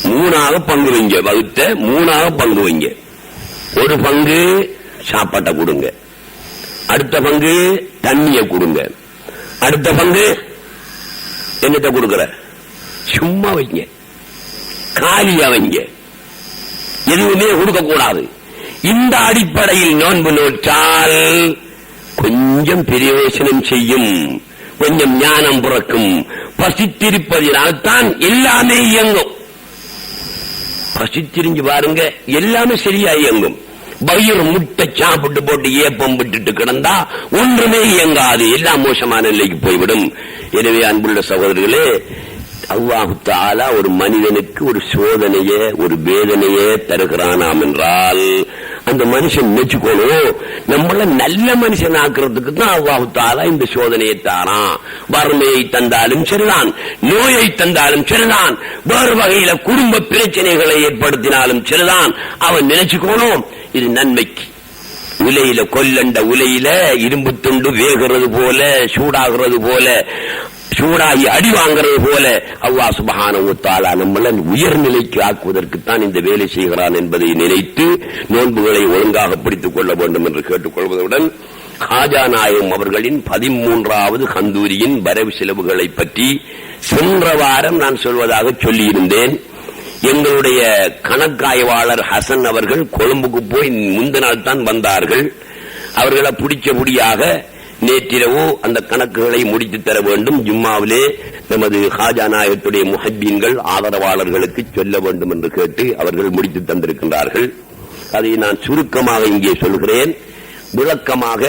3ஆக பங்கு வைங்க, வகுத்த 3ஆக பங்கு வைங்க. ஒரு பங்கு சாப்பாட்டை கொடுங்க, அடுத்த பங்கு தண்ணிய கொடுங்க, அடுத்த பங்கு என்னத்தை கொடுக்கிற, சும்மா வைங்க, காலியா வைங்க, எதுவுமே கொடுக்க கூடாது. இந்த அடிப்படையில் நோன்பு நோற்றால் கொஞ்சம் பிரயோசனம் செய்யும், கொஞ்சம் ஞானம் பிறக்கும். பசித்திருப்பதினால் தான் எல்லாமே இயங்கும். பசித்திரிஞ்சு பாருங்க, எல்லாமே சரியா இயங்கும். வயிறு முட்டை சாப்பிட்டு போட்டு ஏப்பம் விட்டுட்டு கிடந்தா ஒன்றுமே இயங்காது, எல்லாம் மோசமான நிலைக்கு போய்விடும். எனவே அன்புள்ள சகோதரர்களே, அல்லாஹு தஆலா ஒரு மனிதனுக்கு ஒரு சோதனையே ஒரு வேதனையே தருகிறானாம் என்றால் அந்த மனுஷன் நினைச்சுக்கணும், நம்மள நல்ல மனுஷன் ஆக்குறதுக்கு தான் அல்லாஹு தஆலா இந்த சோதனையை தாரான். வறுமையை தந்தாலும் சரிதான், நோயை தந்தாலும் சரிதான், வேறு வகையில குடும்ப பிரச்சனைகளை ஏற்படுத்தினாலும் சரிதான், அவன் நினைச்சுக்கணும் இது நன்மைக்கு. உலையில கொல்லண்ட உலையில இரும்பு துண்டு வேகிறது போல, சூடாகிறது போல, சூடாகி அடி வாங்கிறது போல அல்லாஹ் சுப்ஹானஹு வ தஆலா நம்மளை உயர்நிலைக்கு ஆக்குவதற்குத்தான் இந்த வேலை செய்கிறான் என்பதை நினைத்து நோன்புகளை ஒழுங்காக பிடித்துக் கொள்ள வேண்டும் என்று கேட்டுக்கொள்வதுடன், காஜா நாயகம் அவர்களின் 13வது கந்தூரியின் வரவு செலவுகளை பற்றி சென்ற வாரம் நான் சொல்வதாக சொல்லியிருந்தேன். எங்களுடைய கணக்காய்வாளர் ஹசன் அவர்கள் கொழும்புக்கு போய் முந்த நாள் தான் வந்தார்கள். அவர்களை பிடிச்சபடியாக நேற்றிரவு அந்த கணக்குகளை முடித்து தர வேண்டும். ஜும்மாவிலே நமது காஜா நாயகத்துடைய முஹப்பீன்கள் ஆதரவாளர்களுக்கு சொல்ல வேண்டும் என்று கேட்டு அவர்கள் முடித்து தந்திருக்கின்றார்கள். அதை நான் சுருக்கமாக இங்கே சொல்கிறேன். விளக்கமாக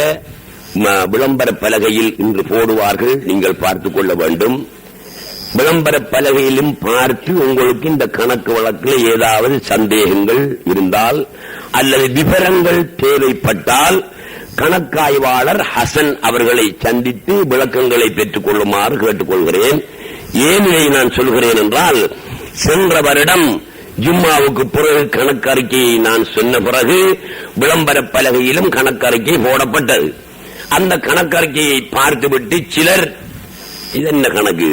விளம்பர பலகையில் இன்று போடுவார்கள், நீங்கள் பார்த்துக் கொள்ள வேண்டும். விளம்பர பலகையிலும் பார்த்து உங்களுக்கு இந்த கணக்கு வழக்கில் ஏதாவது சந்தேகங்கள் இருந்தால் அல்லது விவரங்கள் தேவைப்பட்டால் கணக்காய்வாளர் ஹசன் அவர்களை சந்தித்து விளக்கங்களை பெற்றுக் கொள்ளுமாறு கேட்டுக்கொள்கிறேன். ஏன் இதை நான் சொல்கிறேன் என்றால், சென்ற வருடம் ஜும்மாவுக்கு பிறகு கணக்கறிக்கையை நான் சொன்ன பிறகு விளம்பர பலகையிலும் கணக்கறிக்கை போடப்பட்டது. அந்த கணக்கறிக்கையை பார்த்துவிட்டு சிலர் இது என்ன கணக்கு,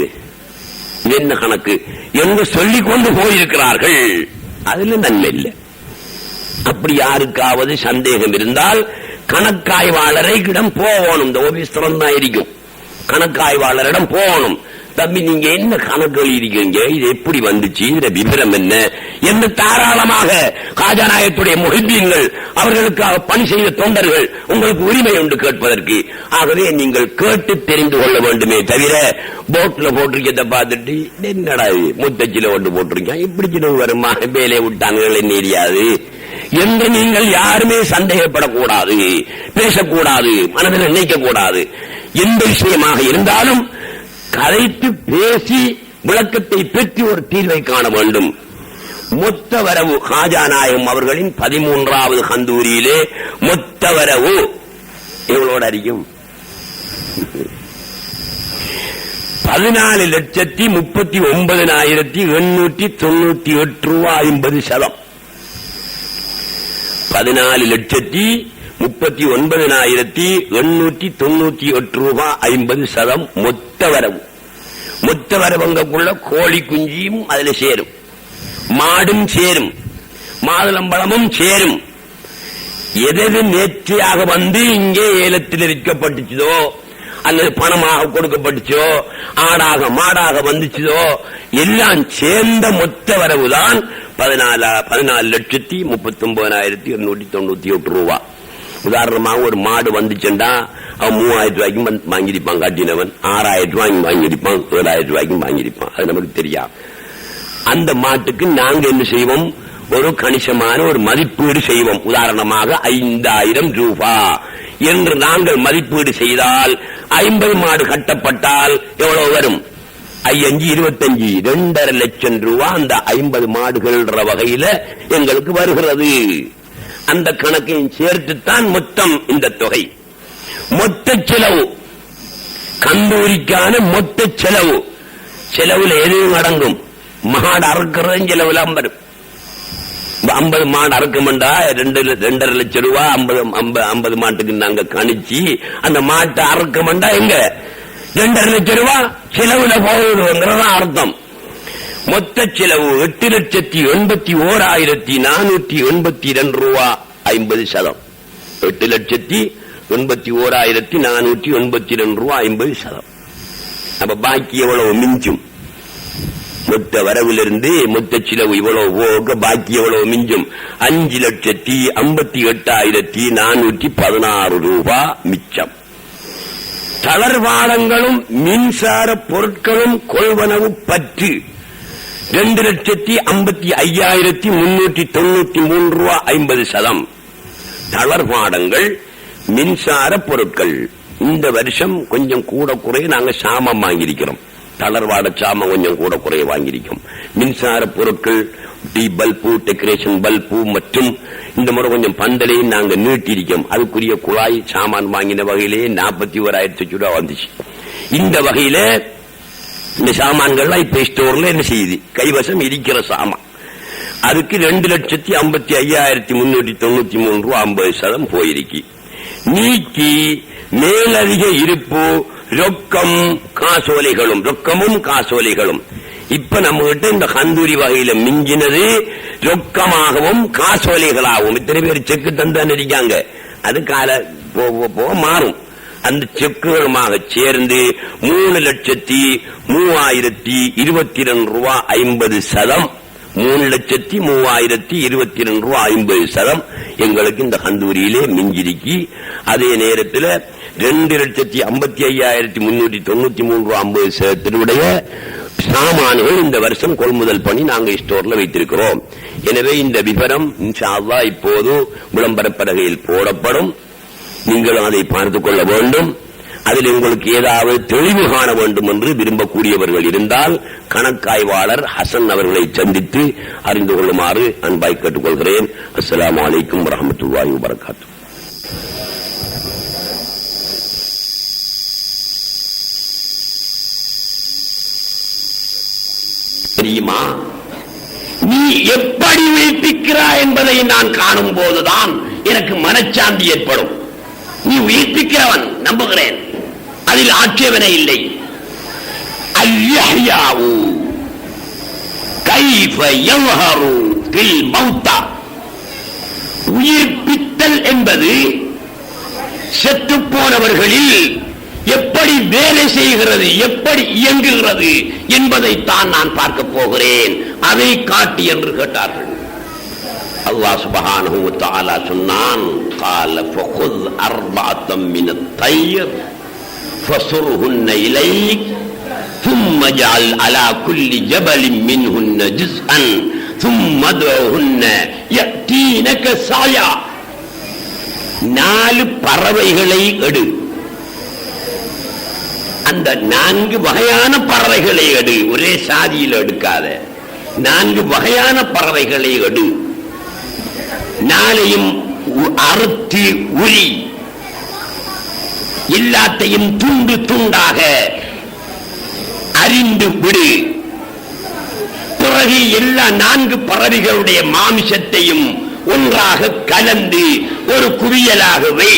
இது என்ன கணக்கு என்று சொல்லிக் கொண்டு போயிருக்கிறார்கள். அதுல நன்மை இல்லை. அப்படி யாருக்காவது சந்தேகம் இருந்தால் கணக்காய்வாளரை இடம் போகணும். இந்த ஆபீஸ் திறந்தா இருக்கும், கணக்காய்வாளரிடம் போகணும். தம்பி நீங்க என்ன கணக்கு எழுதிருக்கீங்க, இது எப்படி வந்துச்சு, இந்த விவரம் என்ன என்று தாராளமாக காஜாநாயகத்துடைய முஹிப்பீன்கள், அவர்களுக்காக பணி செய்த தொண்டர்கள் உங்களுக்கு உரிமை உண்டு கேட்பதற்கு. ஆகவே நீங்கள் கேட்டு தெரிந்து கொள்ள வேண்டுமே தவிர போட்ல போட்டிருக்கதை பார்த்துட்டு என்னடா முத்தச்சில ஒன்று போட்டிருக்கேன் இப்படி சின்ன வருமா வேலையை விட்டாங்க தெரியாது என்று நீங்கள் யாருமே சந்தேகப்படக்கூடாது, பேசக்கூடாது, மனதில் நினைக்க கூடாது. எந்த விஷயமாக இருந்தாலும் கதைத்து பேசி விளக்கத்தை பெற்று ஒரு தீர்வை காண வேண்டும். மொத்த வரவு காஜாநாயகம் அவர்களின் 13வது கந்தூரியிலே மொத்த வரவு எவ்வளோட அறியும்? 14,39,898 ரூபா 50%. 14,39,898 ரூபா 50% மொத்த வரவு. மொத்த வரவங்களுக்குள்ள கோழி குஞ்சியும் அதுல சேரும், மாடும் சேரும், மாதுளம்பழமும் சேரும். எது நேர்ச்சியாக வந்து இங்கே ஏலத்தில் விற்கப்பட்டுச்சதோ அல்லது பணமாக கொடுக்கப்பட்டுச்சோ ஆடாக மாடாக வந்துச்சதோ எல்லாம் சேர்ந்த மொத்த வரவுதான் 14,39,898 ரூபா. உதாரணமாக ஒரு மாடு வந்துச்சுண்டா அவன் 3,000 ரூபாய்க்கும் வாங்கியிருப்பான், கட்டினவன் 6,000 ரூபாய்க்கும் வாங்கியிருப்பான், 7,000 ரூபாய்க்கும் வாங்கியிருப்பான். அது நமக்கு தெரியாது. அந்த மாட்டுக்கு நாங்க என்ன செய்வோம், ஒரு கணிசமான ஒரு மதிப்பீடு செய்வோம். உதாரணமாக 5,000 ரூபாய் என்று நாங்கள் மதிப்பீடு செய்தால் 50 மாடு கட்டப்பட்டால் எவ்வளவு வரும்? 5 25 2.5 லட்சம் ரூபாய் அந்த 50 மாடுகள் வகையில எங்களுக்கு வருகிறது. அந்த கணக்கையும் சேர்த்துத்தான் மொத்தம் இந்த தொகை. மொத்த செலவு கந்தூரிக்கான மொத்த செலவு, செலவுல எதுவும் அடங்கும். மாடு அறுக்கிறதும் செலவுல 50 மாடு அறுக்கமெண்டா 2.5 லட்சம் ரூபாய் 50 மாட்டுக்கு நாங்க கணிச்சு அந்த மாட்டை அறுக்கமெண்டா எங்க 2.5 லட்சம் ரூபாய் செலவுல போகுதுங்கிறதா அர்த்தம். மொத்த செலவு 8,81,482 ரூபா 50%. 8,81,482 ரூபா 50%. அப்ப பாக்கி எவ்வளவு மிஞ்சும்? மொத்த வரவிலிருந்து மொத்த செலவு இவ்வளவு போக பாக்கி எவ்வளவு மிஞ்சும்? 5,58,416 ரூபா மிச்சம். தளர்வாளங்களும் மின்சார பொருட்களும் கொள்வனவு பற்று 2,55,393 ரூபா 50%. தளர்வாடங்கள் மின்சார பொருட்கள் இந்த வருஷம் கொஞ்சம் கூட குறைய நாங்க சாமம் வாங்கியிருக்கிறோம். தளர்வாட சாமம் கொஞ்சம் கூட குறைய வாங்கியிருக்கோம். மின்சார பொருட்கள் டி பல்பு, டெக்கரேஷன் பல்பு மற்றும் இந்த முறை கொஞ்சம் பந்தலையும் நாங்க நீட்டிருக்கோம். அதுக்குரிய குழாய் சாமான் வாங்கின வகையிலே 41,000 ரூபாய் வந்துச்சு. இந்த வகையில இந்த சாமான்கள்லாம் இப்ப ஸ்டோர்ல என்ன செய்யுது, கைவசம் இருக்கிற சாமான். அதுக்கு 2,55,393 ரூபா 50% போயிருக்கு. நீக்கி மேலதிக இருப்பு ரொக்கம் காசோலைகளும், ரொக்கமும் காசோலைகளும். இப்ப நம்ம கிட்ட இந்த கந்தூரி வகையில மிஞ்சினது ரொக்கமாகவும் காசோலைகளாகவும். இத்தனை பேர் செக்கு தந்து இருக்காங்க, அது கால போக மாறும். அந்த செக்குகளுமாக சேர்ந்து 3,03,022 ரூபா 50%. 3,03,022 ரூபா 50% எங்களுக்கு இந்த கந்தூரியிலே மிஞ்சிருக்கி. அதே நேரத்தில் 2,55,393 ரூபா 50%. சாமான்கள் இந்த வருஷம் கொள்முதல் பண்ணி நாங்க ஸ்டோர்ல வைத்திருக்கிறோம். எனவே இந்த விவரம் இன்ஷா அல்லாஹ் இப்போது விளம்பரப்பலகையில் போடப்படும். நீங்களும் அதை பார்த்துக் கொள்ள வேண்டும். அதில் உங்களுக்கு ஏதாவது தெளிவு காண வேண்டும் என்று விரும்பக்கூடியவர்கள் இருந்தால் கணக்காய்வாளர் ஹசன் அவர்களை சந்தித்து அறிந்து கொள்ளுமாறு அன்பாய் கேட்டுக்கொள்கிறேன். அஸ்ஸலாமு அலைக்கும் வரஹ்மத்துல்லாஹி வபரகாத்துஹு. தெரியுமா, நீ எப்படி உயிர்ப்பிக்கிறாய் என்பதை நான் காணும் போதுதான் எனக்கு மனச்சாந்தி ஏற்படும். நீ உயிர்ப்பிக்கிறவன், நம்புகிறேன், அதில் ஆட்சேபனை இல்லை. அல்-யஹ்யாவு கைஃப யظஹரு ஃபில் மௌத்தா. உயிர்ப்பித்தல் என்பது செத்துப்போனவர்களில் எப்படி வேலை செய்கிறது, எப்படி இயங்குகிறது என்பதைத்தான் நான் பார்க்க போகிறேன், அதை காட்டி என்று கேட்டார்கள். அல்லாஹ் சுப்ஹானஹு வ தஆலா சொன்னான், قال فخذ أربعة من الطير فصرهن إليك ثم اجعل على كل جبل منهن جزءا ثم ادعهن يأتينك سعيا. 4 பறவைகளை எடு, அந்த 4 வகையான பறவைகளை எடு, ஒரே சாதியில் எடுக்காத, 4 வகையான பறவைகளை எடு, 4ஐயும் அறுத்து உரி, எல்லாத்தையும் துண்டு துண்டாக அறிந்து விடு. பிறகு எல்லா 4 பறவைகளுடைய மாமிசத்தையும் ஒன்றாக கலந்து ஒரு குவியலாக வை.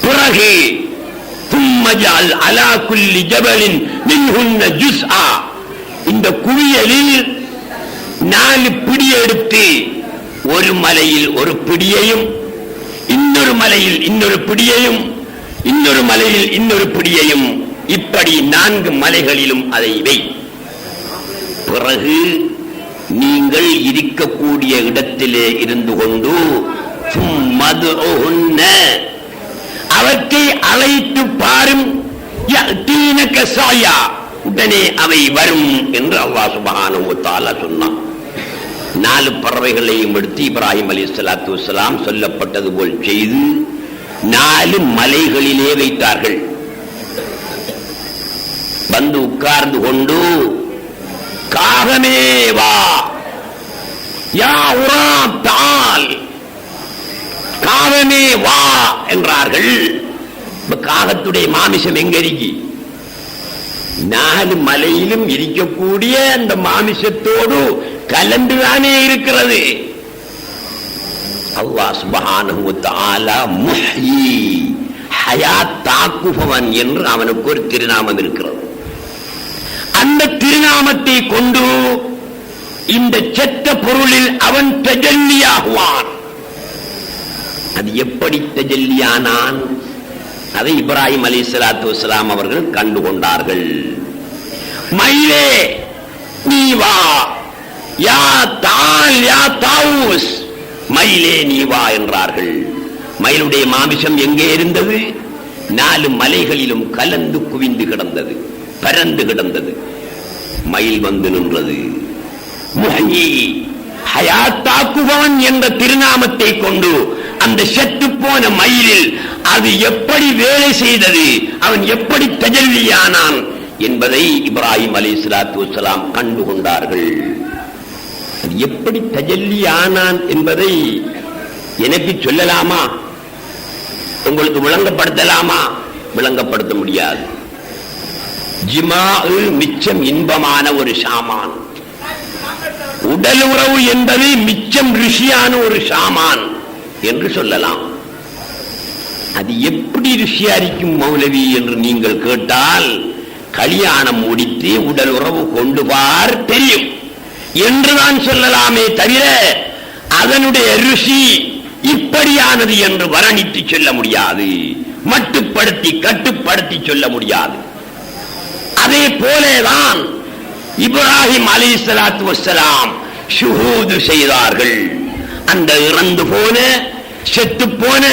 பிறகு தும்மஜால் அலா குல்லி ஜபலின் மின்ஹுன்ன ஜுஸ்ஆ, இந்த குவியலில் 4 பிடி எடுத்து ஒரு மலையில் ஒரு பிடியையும், இன்னொரு மலையில் இன்னொரு பிடியையும், இன்னொரு மலையில் இன்னொரு பிடியையும், இப்படி 4 மலைகளிலும் அதை வை. பிறகு நீங்கள் இருக்கக்கூடிய இடத்திலே இருந்து கொண்டு அவற்றை அழைத்து பாரும், உடனே அவை வரும் என்று அல்லாஹ் சுப்ஹானஹு வ தஆலா சொன்னான். 4 பறவைகளையும் எடுத்து இப்ராஹிம் அலைஹிஸ்ஸலாத்து வஸ்ஸலாம் சொல்லப்பட்டது போல் செய்து 4 மலைகளிலே வைத்தார்கள். வந்து உட்கார்ந்து கொண்டு, காகமே வா, யா உராம் தால், காகமே வா என்றார்கள். காகத்துடைய மாமிசம் எங்க இருக்கு? 4 மலையிலும் இருக்கக்கூடிய அந்த மாமிசத்தோடு கலந்துதானே இருக்கிறது. அல்லாஹ் சுப்ஹானஹு வ தஆலா முஹ்யி, ஹயாத் தாக்குபவன் என்று அவனுக்கு ஒரு திருநாமம் இருக்கிறது. அந்த திருநாமத்தை கொண்டு இந்த செத்த பொருளில் அவன் தஜல்லியாகுவான். அது எப்படி தஜல்லியானான்? அதை இப்ராஹிம் அலைஹிஸ்ஸலாத்து வஸ்ஸலாம் அவர்கள் கண்டுகொண்டார்கள். மயிலே நீ வா, யா தால் யா தாவூஸ், மயிலே நீ வா என்றார்கள். மயிலுடைய மாமிசம் எங்கே இருந்தது? 4 மலைகளிலும் கலந்து குவிந்து கிடந்தது, பரந்து கிடந்தது. மயில் வந்து நின்றது. முஹ்யி, ஹயாத்தாக்குபவன் என்ற திருநாமத்தை கொண்டு அந்த செத்து போன மயிலில் அது எப்படி வேலை செய்தது, அவன் எப்படி தஜல்லியானான் என்பதை இப்ராஹிம் அலைஹிஸ்ஸலாத்து வஸ்ஸலாம் கண்டுகொண்டார்கள். எப்படி தஜல்லியானான் என்பதை எனக்கு சொல்லலாமா? உங்களுக்கு விளங்கப்படுத்தலாமா? விளங்கப்படுத்த முடியாது. ஜிமாஉ மிச்சம் இன்பமான ஒரு சாமான், உடல் உறவு என்பது மிச்சம் ருசியான ஒரு சாமான் என்று சொல்லலாம். அது எப்படி ருசியா இருக்கும் மௌலவி என்று நீங்கள் கேட்டால், கல்யாணம் முடித்து உடல் உறவு கொண்டு பார் தெரியும் என்றுதான் சொல்லலாமே தவிர அதனுடைய ருசி இப்படியானது என்று வர்ணித்து சொல்ல முடியாது, மட்டுப்படுத்தி கட்டுப்படுத்தி சொல்ல முடியாது. அதே போலதான் இப்ராஹிம் அலைஹிஸ்ஸலாத்து வஸ்ஸலாம் ஷுஹூது செய்தார்கள். அந்த இறந்து போன செத்து போன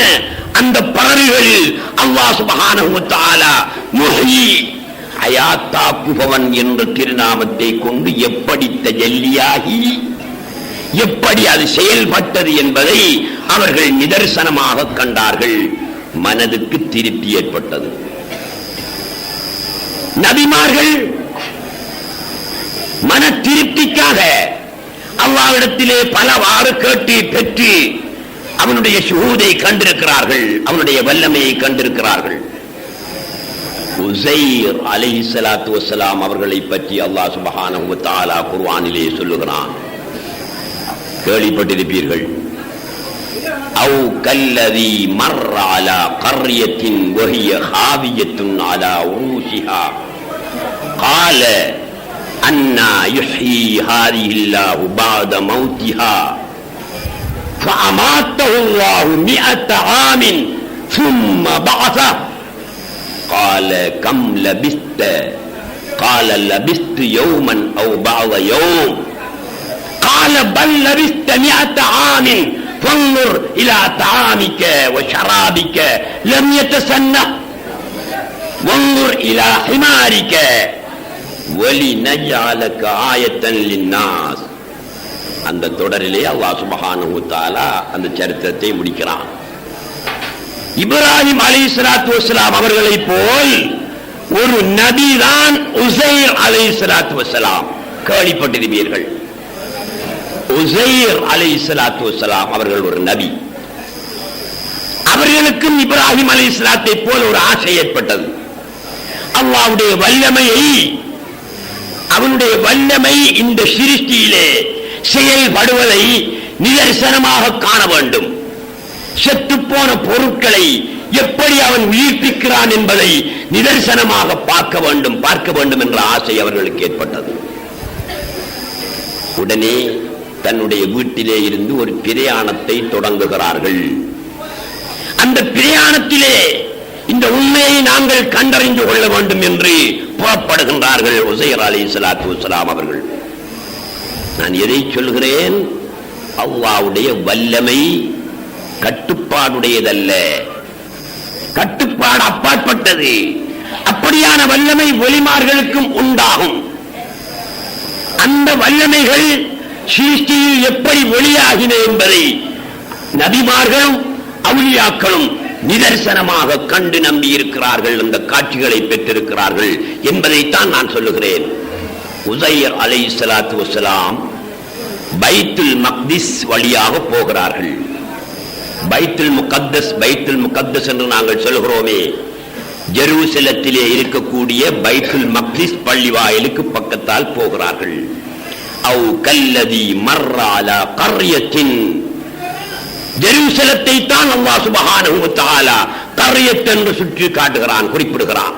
அந்த பறவைகளில் அல்லாஹ் சுப்ஹானஹு வ தஆலா முஹ்யி, ஹயாத்தாக்குபவன் என்ற திருநாமத்தை கொண்டு எப்படி தஜல்லியாகி எப்படி அது செயல்பட்டது என்பதை அவர்கள் நிதர்சனமாக கண்டார்கள். மனதுக்கு திருப்தி ஏற்பட்டது. நபிமார்கள் மன திருப்திக்காக அல்லாஹ்விடத்திலே பலவாறு கேட்டு பெற்று அவனுடைய ஷுஹூதை கண்டிருக்கிறார்கள், அவனுடைய வல்லமையை கண்டிருக்கிறார்கள். உஸைர் அலைஹிஸ்ஸலாத்து வஸ்ஸலாம் அவர்களை பற்றி அல்லாஹ் சுப்ஹானஹு வ தஆலா குர்ஆனிலே சொல்லுகிறான், கேள்விப்பட்டிருப்பீர்கள். அவு கல்லதி மர்ர அலா கர்யத்தின் வஹிய ஹாவியத்துன் அலா உரூஷிஹா قال أنى يحيي هذه الله بعد موتها فأماته الله 100 عام ثم بعثه قال كم لبثت قال لبثت يوما أو بعض يوم قال بل لبثت 100 عام فانظر إلى طعامك وشرابك لم يتسنه وانظر إلى حمارك وَلِنَجْعَلَكَ آيَةً لِلنَّاسِ. அந்த தொடரிலே அல்லாஹ் சுப்ஹானஹு வ தஆலா அந்த சரித்திரத்தை முடிக்கிறான். இப்ராஹிம் அலைஹிஸ்ஸலாத்து வஸ்ஸலாம் அவர்களை போல் ஒரு நபிதான் உஸைர் அலைஹிஸ்ஸலாத்து வஸ்ஸலாம். கேள்விப்பட்டிருப்பீர்கள். உஸைர் அலைஹிஸ்ஸலாத்து வஸ்ஸலாம் அவர்கள் ஒரு நபி. அவர்களுக்கும் இப்ராஹிம் அலைஹிஸ்ஸலாத்தை போல் ஒரு ஆசை ஏற்பட்டது. அல்லாஹ்வுடைய வல்லமையை, அவனுடைய வல்லமை இந்த சிருஷ்டியிலே செயல்படுவதை நிதர்சனமாக காண வேண்டும். செத்துப்போன பொருட்களை எப்படி அவன் உயிர்ப்பிக்கிறான் என்பதை நிதர்சனமாக பார்க்க வேண்டும் என்ற ஆசை அவர்களுக்கு ஏற்பட்டது. உடனே தன்னுடைய வீட்டிலே இருந்து ஒரு பிரயாணத்தை தொடங்குகிறார்கள். அந்த பிரயாணத்திலே இந்த உண்மையை நாங்கள் கண்டறிந்து கொள்ள வேண்டும் என்று புறப்படுகின்றார்கள் உஸைர் அலைஹிஸ்ஸலாத்து வஸ்ஸலாம் அவர்கள். நான் எதை சொல்கிறேன்? அல்லாஹ்வுடைய வல்லமை கட்டுப்பாடுடையதல்ல, கட்டுப்பாடு அப்பாற்பட்டது. அப்படியான வல்லமை ஒலிமார்களுக்கும் உண்டாகும். அந்த வல்லமைகள் சிருஷ்டியில் எப்படி வெளியாகின என்பதை நபிமார்களும் அவுலியாக்களும் நிதர்சனமாக கண்டு நம்பி இருக்கிறார்கள். அந்த காட்சிகளை பெற்றிருக்கிறார்கள் என்பதைத்தான் நான் சொல்லுகிறேன். உஸைர் அலைஹிஸ்ஸலாத்து வஸ்ஸலாம் பைத்துல் மக்திஸ் வழியாக போகிறார்கள். பைத்துல் முகத்தஸ் என்று நாங்கள் சொல்கிறோமே, ஜெருசலத்திலே இருக்கக்கூடிய பைத்துல் மக்திஸ் பள்ளிவாயிலுக்கு பக்கத்தால் போகிறார்கள். அவு கல்லதி மர்ர அலா கர்யத்தின், ஜெருசலத்தை தான் அல்லாஹ் சுப்ஹானஹு வ தஆலா கர்யத் என்று சுற்றி காட்டுகிறான், குறிப்பிடுகிறான்.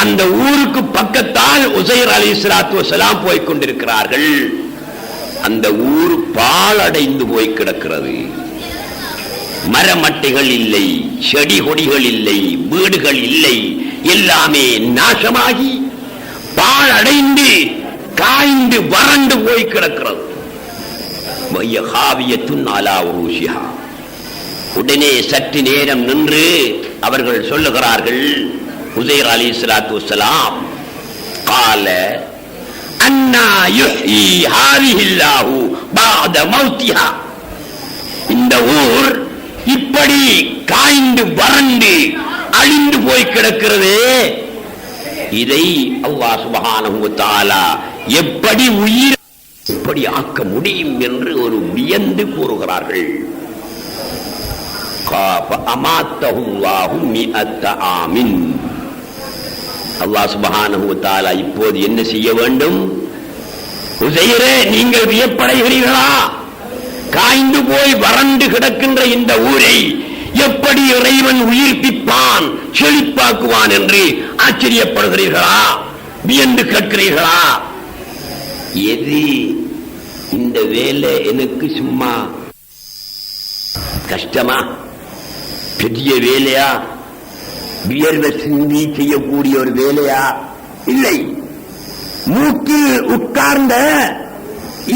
அந்த ஊருக்கு பக்கத்தால் உஸைர் அலைஹிஸ்ஸலாத்து வஸ்ஸலாம் போய் கொண்டிருக்கிறார்கள். அந்த ஊர் பாழடைந்து போய் கிடக்கிறது. மரமட்டைகள் இல்லை, செடி கொடிகள் இல்லை, வீடுகள் இல்லை, எல்லாமே நாசமாகி பாழடைந்து காய்ந்து வறண்டு போய் கிடக்கிறது. உடனே சற்று நேரம் நின்று அவர்கள் சொல்லுகிறார்கள், உஸைர் அலைஹிஸ்ஸலாத்து வஸ்ஸலாம், قال أَنَّى يُحْيِي هَذِهِ اللَّهُ بَعْدَ مَوْتِهَا. இந்த ஊர் இப்படி காய்ந்து வறண்டு அழிந்து போய் கிடக்கிறதே, இதை அல்லாஹ் சுப்ஹானஹு வ தஆலா எப்படி உயிர் எப்படி ஆக்க முடியும் என்று ஒரு வியந்து கூறுகிறார்கள். அல்லாஹ் சுப்ஹானஹு வ தஆலா இப்போது என்ன செய்ய வேண்டும்? உஸைரே, நீங்கள் வியப்படைகிறீர்களா? காய்ந்து போய் வறண்டு கிடக்கின்ற இந்த ஊரை எப்படி இறைவன் உயிர்ப்பிப்பான், செழிப்பாக்குவான் என்று ஆச்சரியப்படுகிறீர்களா? வியந்து கேட்கிறீர்களா? எது இந்த வேலை எனக்கு சும்மா கஷ்டமா, பெரிய வேலையா, வியர்வை சிந்தி செய்யக்கூடிய ஒரு வேலையா? இல்லை. மூக்கில் உட்கார்ந்த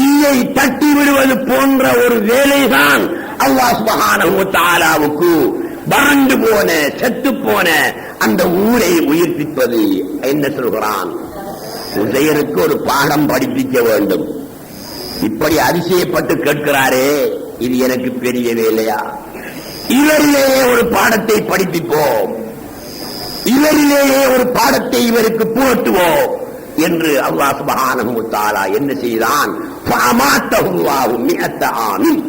ஈயை தட்டி விடுவது போன்ற ஒரு வேலைதான் அல்லாஹ் சுப்ஹானஹு வ தஆலாவுக்கு வறண்டு போன செத்து போன அந்த ஊரை உயிர்ப்பிப்பது. என்ன சொல்கிறான்? உஸைருக்கு ஒரு பாடம் படிப்பிக்க வேண்டும். இப்படி அதிசயப்பட்டு கேட்கிறாரே, இது எனக்கு பெரிய வேலையா? இவரிலேயே ஒரு பாடத்தை படிப்பிப்போம், இவரிலேயே ஒரு பாடத்தை இவருக்கு புகட்டுவோம் என்று அல்லாஹ் சுப்ஹானஹு வ தஆலா என்ன செய்தான்? ஃபஅமாத்தஹு அல்லாஹு 100 ஆமின்.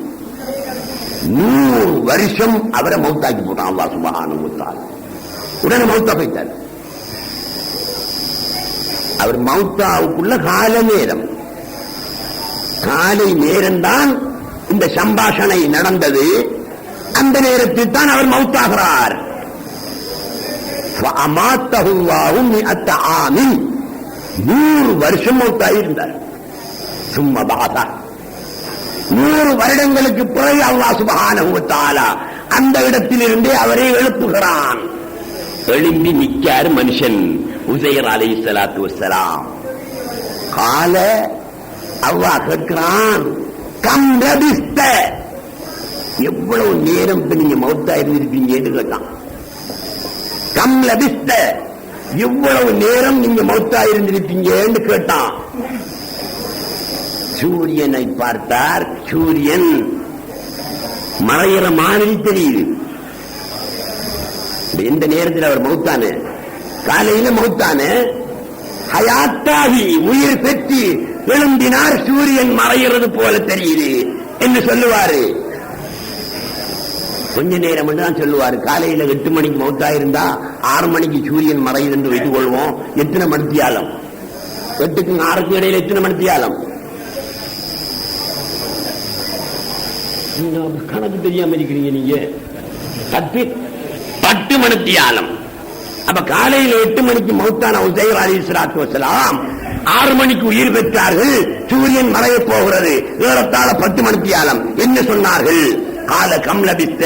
100 வருஷம் அவரை மௌத்தாக்கி போட்டான் அல்லாஹ் சுப்ஹானஹு வ தஆலா. உடனே மௌத்தா போயிட்டார். அவர் மௌத்தாவுக்குள்ள காலை நேரம் தான் இந்த சம்பாஷணை நடந்தது. அந்த நேரத்தில் தான் அவர் மௌத்தாகிறார். ஃபஅமாத்தஹு அல்லாஹு 100 ஆமின். 100 வருஷம் மௌத்தாயிருந்தார். சும்மா பாதா 100 வருடங்களுக்கு பிறகு அல்லாஹ் சுப்ஹானஹு வ தஆலா அந்த இடத்திலிருந்தே அவரை எழுப்புகிறான். எழும்பி நிக்காரு மனுஷன் உசைர் அலைஹிஸ்ஸலாத்து வஸ்ஸலாம். கால அல்லாஹ் கேட்கிறான், கம் லபிஸ்த, எவ்வளவு நேரம் நீங்க மௌத்தா இருந்திருப்பீங்கன்னு கேட்டான். கம் லபிஸ்த, எவ்வளவு நேரம் நீங்க மௌத்தா இருந்திருப்பீங்கன்னு கேட்டான். சூரியனை பார்த்தார். சூரியன் மறையிற மாதிரி தெரியுது. எந்த நேரத்தில் அவர் மௌத்தானு? காலையில மௌத்தானு. ஹயாத்தாகி உயிர் பெற்று எழும்பினார். சூரியன் மறைகிறது போல தெரியுது என்று சொல்லுவாரு. கொஞ்ச நேரம் தான் சொல்லுவாரு. காலையில 8 மணிக்கு மௌத்தா இருந்தா 6 மணிக்கு சூரியன் மறையுது என்று வைத்துக் கொள்வோம். எத்தனை மணித்தியாலம்? 8க்கும் 6க்கும் இடையில எத்தனை மணித்தியாலம்? கணக்கு தெரியாம இருக்கிறீங்க நீங்க. 10 மணித்தியாலம். அப்ப காலையில் 8 மணிக்கு மௌத்தான உசைர் அலைஹிஸ்ஸலாத்து வஸ்ஸலாம் 6 மணிக்கு உயிர் பெற்றார்கள். சூரியன் மறைய போகிறது. ஏறத்தாழ 10 மணித்தியாலம். என்ன சொன்னார்கள்? கால கம் லபிஸ்த,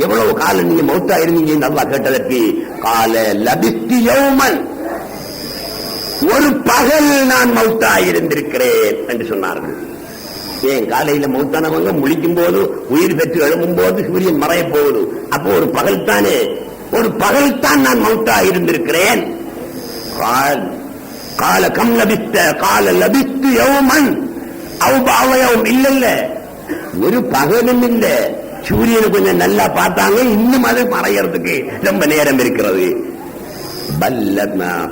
எவ்வளவு காலம் நீங்க மௌத்தா இருந்தீங்க என்று அல்லாஹ் கேட்டதற்கு, கால லபிஸ்து யௌமன், ஒரு பகல் நான் மௌத்தா இருந்திருக்கிறேன் என்று சொன்னார்கள். ஏன் காலையில மௌத்தானவங்க முழிக்கும் போது உயிர் பெற்று எழும்பும் போது சூரியன் மறைய போகுது. அப்போ ஒரு பகல் தானே, ஒரு பகல் தான் நான் மௌத்தா இருந்திருக்கிறேன். கால கம் லபிஸ்த, கால லபிஸ்து யௌமன் அவ் பாவயம், இல்ல ஒரு பகலும் இல்ல. சூரியனை கொஞ்சம் நல்லா பார்த்தாங்க, இன்னும் அது மறையறதுக்கு ரொம்ப நேரம் இருக்கிறது.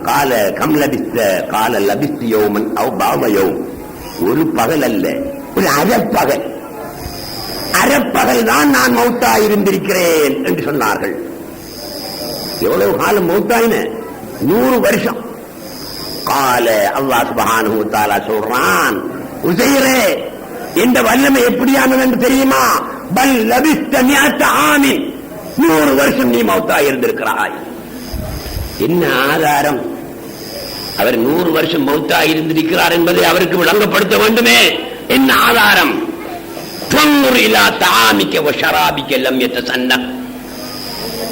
கால கம் லபிஸ்த, கால லபிஸ்து யௌமன் அவ் பாவயம், ஒரு பகல் அல்ல, ஒரு அரைப்பகல். அரைப்பகல் தான் நான் மௌத்தா இருந்திருக்கிறேன் என்று சொன்னார்கள். எவ்வளவு காலம் மௌத்தாயின? 100 வருஷம். கால அல்லாஹ் சுப்ஹானஹு வ தஆலா சொல்றான், உசைரே, இந்த வல்லமை எப்படியானது என்று தெரியுமா? பல் லபிஸ்த மிஅத ஆமின், 100 வருஷம் நீ மௌத்தா இருந்திருக்கிறாய். என்ன ஆதாரம்? அவர் 100 வருஷம் மௌத்தா இருந்திருக்கிறார் என்பதை அவருக்கு விளங்கப்படுத்த வேண்டுமே. என்ன ஆதாரம்? துன்னுர் இலா தஆமிக வ ஷராபிக லம் யதசன்ன.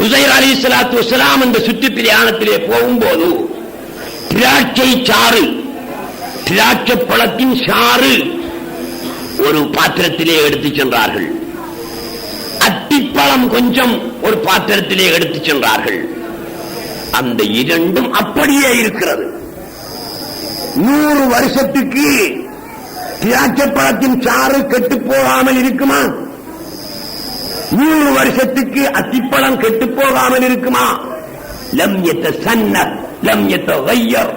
உசைர் அலைஹிஸ்ஸலாத்து வஸ்ஸலாம் அந்த சுற்றுப்பிரயாணத்திலே போகும்போது திராட்சை சாறு, திராட்சை பழத்தின் சாறு ஒரு பாத்திரத்திலே எடுத்து சென்றார்கள். அத்திப்பழம் கொஞ்சம் ஒரு பாத்திரத்திலே எடுத்து சென்றார்கள். அந்த இரண்டும் அப்படியே இருக்கிறது. 100 வருஷத்துக்கு திராட்சை பழத்தின் சாறு கெட்டு போகாமல் இருக்குமா? 100 வருஷத்துக்கு அத்திப்பழம் கெட்டு போகாமல் இருக்குமா? லம் யதசன்ன லம் யதகய்யர்.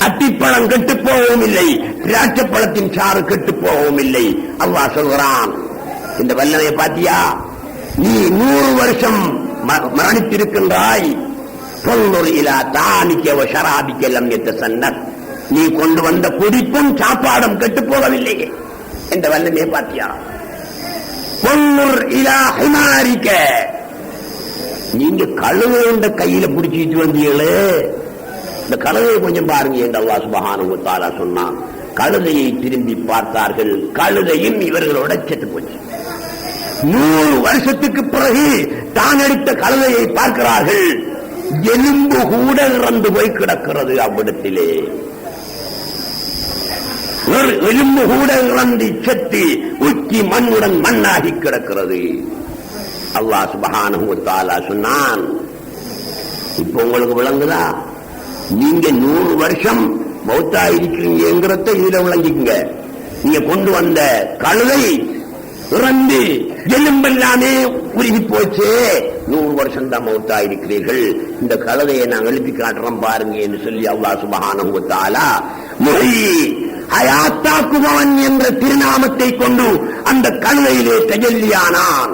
அத்திப்பழம் கெட்டு போகவும் இல்லை, திராட்சை பழத்தின் சாறு கெட்டு போகவும் இல்லை. அல்லாஹ் சொல்கிறான், இந்த வல்லமையை பாத்தியா? நீ 100 வருஷம் மரணித்திருக்கின்றாய். தொன்னூறு இலா தானிக்க வ ஷராபிக்க லம் யதசன்ன. நீ கொண்டு வந்த குடிப்பும் சாப்பாடும் கெட்டு போகவில்லையே. இந்த வல்லமையை பாத்தியா? தொன்னூர் இலா ஹிமாரிக்க, நீங்க கழுதை கையில பிடிச்சிட்டு வந்தீங்களே, இந்த கழுதையை கொஞ்சம் பாருங்க என்று அல்லாஹ் சுப்ஹானஹு வ தஆலா சொன்னான். கழுதையை திரும்பி பார்த்தார்கள். கழுதையும் இவர்களோட செத்து போச்சு. 100 வருஷத்துக்கு பிறகு தான் எடுத்த கழுதையை பார்க்கிறார்கள். எலும்பு கூட இறந்து போய் கிடக்கிறது. அவ்விடத்திலே ஒரு எலும்பு கூட இறந்து செத்து உச்சி மண்ணுடன் மண்ணாகி கிடக்கிறது. அல்லாஹ் சுப்ஹானஹு வ தஆலா சொன்னான், இப்ப உங்களுக்கு விளங்குதா? நீங்க 100 வருஷம் மௌத்தா இருக்கிறீங்கிறத இதுல விளங்கிக்குங்க. நீங்க கொண்டு வந்த கழுதை இறந்து எலும்பெல்லாமே உருகி போச்சு. 100 வருஷம் தான் மௌத்தா இருக்கிறீர்கள். இந்த கழுதையை நான் எழுப்பி காட்டுறோம் பாருங்க என்று சொல்லி அல்லாஹ் சுப்ஹானஹு வ தஆலா முஹ்யி ஹயாத்தாக்குபவன் என்ற திருநாமத்தை கொண்டு அந்த கழுதையிலே தஜல்லியானான்.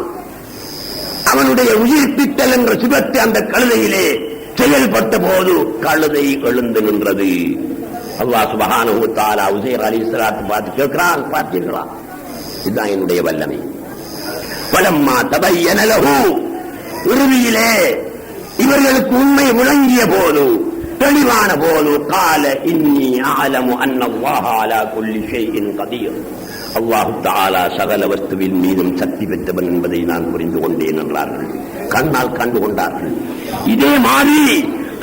அவனுடைய உயிர்ப்பித்தல் என்ற சுபத்தை அந்த கழுதையிலே செயல்பட்ட போது கழுதை எழுந்து நின்றது. அல்லாஹ் சுப்ஹானஹு வ தஆலா உசைர் அலைஹிஸ்ஸலாத்து பார்த்து கேட்கிறான், பார்த்தீர்களா? இதுதான் என்னுடைய வல்லமை. வலம்மா தபய்யன லஹு, இறுதியிலே இவர்களுக்கு உண்மை விளங்கிய போது, தெளிவான போது, கால இன்னி அஅலமு அன்னல்லாஹ அலா குல்லி ஷைஇன் கதீர், அல்லாஹு தஆலா சகல வஸ்துவின் மீதும் சக்தி பெற்றவன் என்பதை நான் புரிந்து கொண்டேன் என்றார்கள். கண்ணால் கண்டு கொண்டார்கள். இதே மாதிரி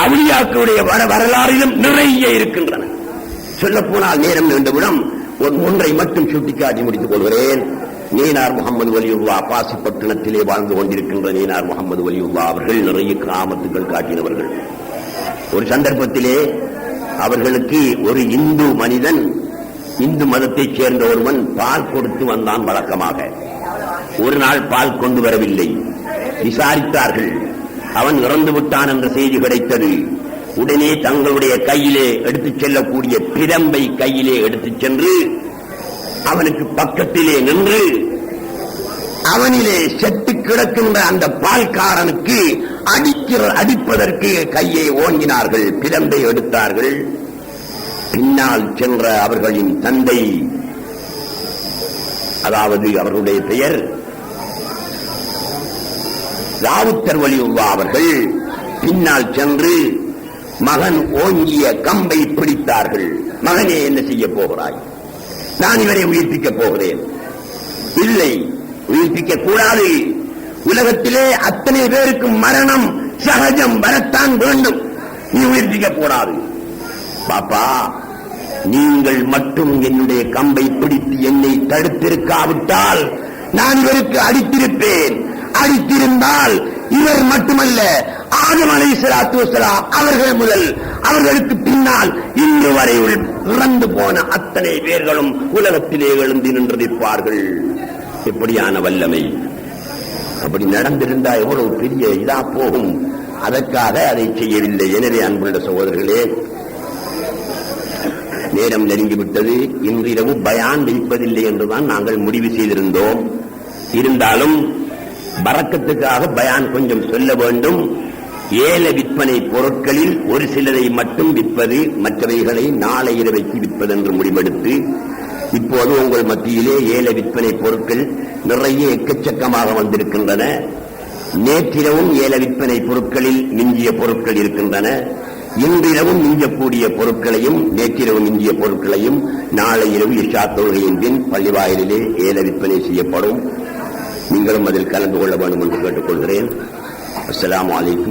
அவுலியாக்களுடைய வரலாறிலும் நிறைய இருக்கின்றன. சொல்ல போனால் நேரம் நீண்டவிடம் ஒன்றை மட்டும் சுட்டிக்காட்டி முடித்துக் கொள்கிறேன். நீனார் முகமது வலியுல்லா பாசிப்பட்டினத்திலே வாழ்ந்து கொண்டிருக்கின்ற நீனார் முகமது வலியுல்லா அவர்கள் நிறைய கிராமத்துக்கள் காட்டினவர்கள். ஒரு சந்தர்ப்பத்திலே அவர்களுக்கு ஒரு இந்து மனிதன், இந்து மதத்தைச் சேர்ந்த ஒருவன் பால் கொடுத்து வந்தான் வழக்கமாக. ஒரு நாள் பால் கொண்டு வரவில்லை. விசாரித்தார்கள். அவன் இறந்து விட்டான் என்ற செய்தி கிடைத்தது. உடனே தங்களுடைய கையிலே எடுத்துச் செல்லக்கூடிய பிரம்பை கையிலே எடுத்துச் சென்று அவனுக்கு பக்கத்திலே நின்று அவனிலே செத்து கிடக்கின்ற அந்த பால்காரனுக்கு அடிப்பதற்கு கையை ஓங்கினார்கள். பிரம்பை எடுத்தார்கள். பின்னால் சென்ற அவர்களின் தந்தை, அதாவது அவர்களுடைய பெயர் ராவுத்தர் வலியுல்லா அவர்கள், பின்னால் சென்று மகன் ஓங்கிய கம்பை பிடித்தார்கள். மகனே, என்ன செய்ய போகிறாய்? நான் இவரை உயிர்ப்பிக்கப் போகிறேன். இல்லை, உயிர்ப்பிக்க கூடாது. உலகத்திலே அத்தனை பேருக்கு மரணம் சகஜம், வரத்தான் வேண்டும். நீ உயிர்ப்பிக்க கூடாது. பாப்பா, நீங்கள் மட்டும் என்னுடைய கம்பை பிடித்து என்னை தடுத்திருக்காவிட்டால் நான் இவருக்கு அடித்திருப்பேன். அடித்திருந்தால் இவர் மட்டுமல்ல, ஆதம் அலைஹிஸ்ஸலாத்து வஸ்ஸலாம் அவர்கள் முதல் அவர்களுக்கு பின்னால் இன்று வரை இறந்து போன அத்தனை பேர்களும் உலகத்திலே எழுந்து நின்றிருப்பார்கள். எப்படியான வல்லமை! அப்படி நடந்திருந்தா எவ்வளவு பெரிய இதா போகும். அதற்காக அதை செய்யவில்லை. எனவே அன்புள்ள சகோதரர்களே, நேரம் நெருங்கிவிட்டது. இன்றிரவு பயான் வைப்பதில்லை என்றுதான் நாங்கள் முடிவு செய்திருந்தோம். இருந்தாலும் பரக்கத்துக்காக பயான் கொஞ்சம் சொல்ல வேண்டும். ஏல விற்பனை பொருட்களில் ஒரு சிலரை மட்டும் விற்பது, மற்றவைகளை நாளை இரவைக்கு விற்பது என்று முடிவெடுத்து இப்போது உங்கள் மத்தியிலே ஏல விற்பனை பொருட்கள் நிறைய எக்கச்சக்கமாக வந்திருக்கின்றன. நேற்றிரவும் ஏல விற்பனை பொருட்களில் மிஞ்சிய பொருட்கள் இருக்கின்றன. இன்றிரவும் மிஞ்சக்கூடிய பொருட்களையும் நேற்றிரவு மிஞ்சிய பொருட்களையும் நாளை இரவு இஷா தொழுகையின் பின் பள்ளிவாயிலே ஏல விற்பனை செய்யப்படும். நீங்களும் அதில் கலந்து கொள்ள வேண்டும் என்று கேட்டுக்கொள்கிறேன். அஸ்ஸலாமு அலைக்கும்.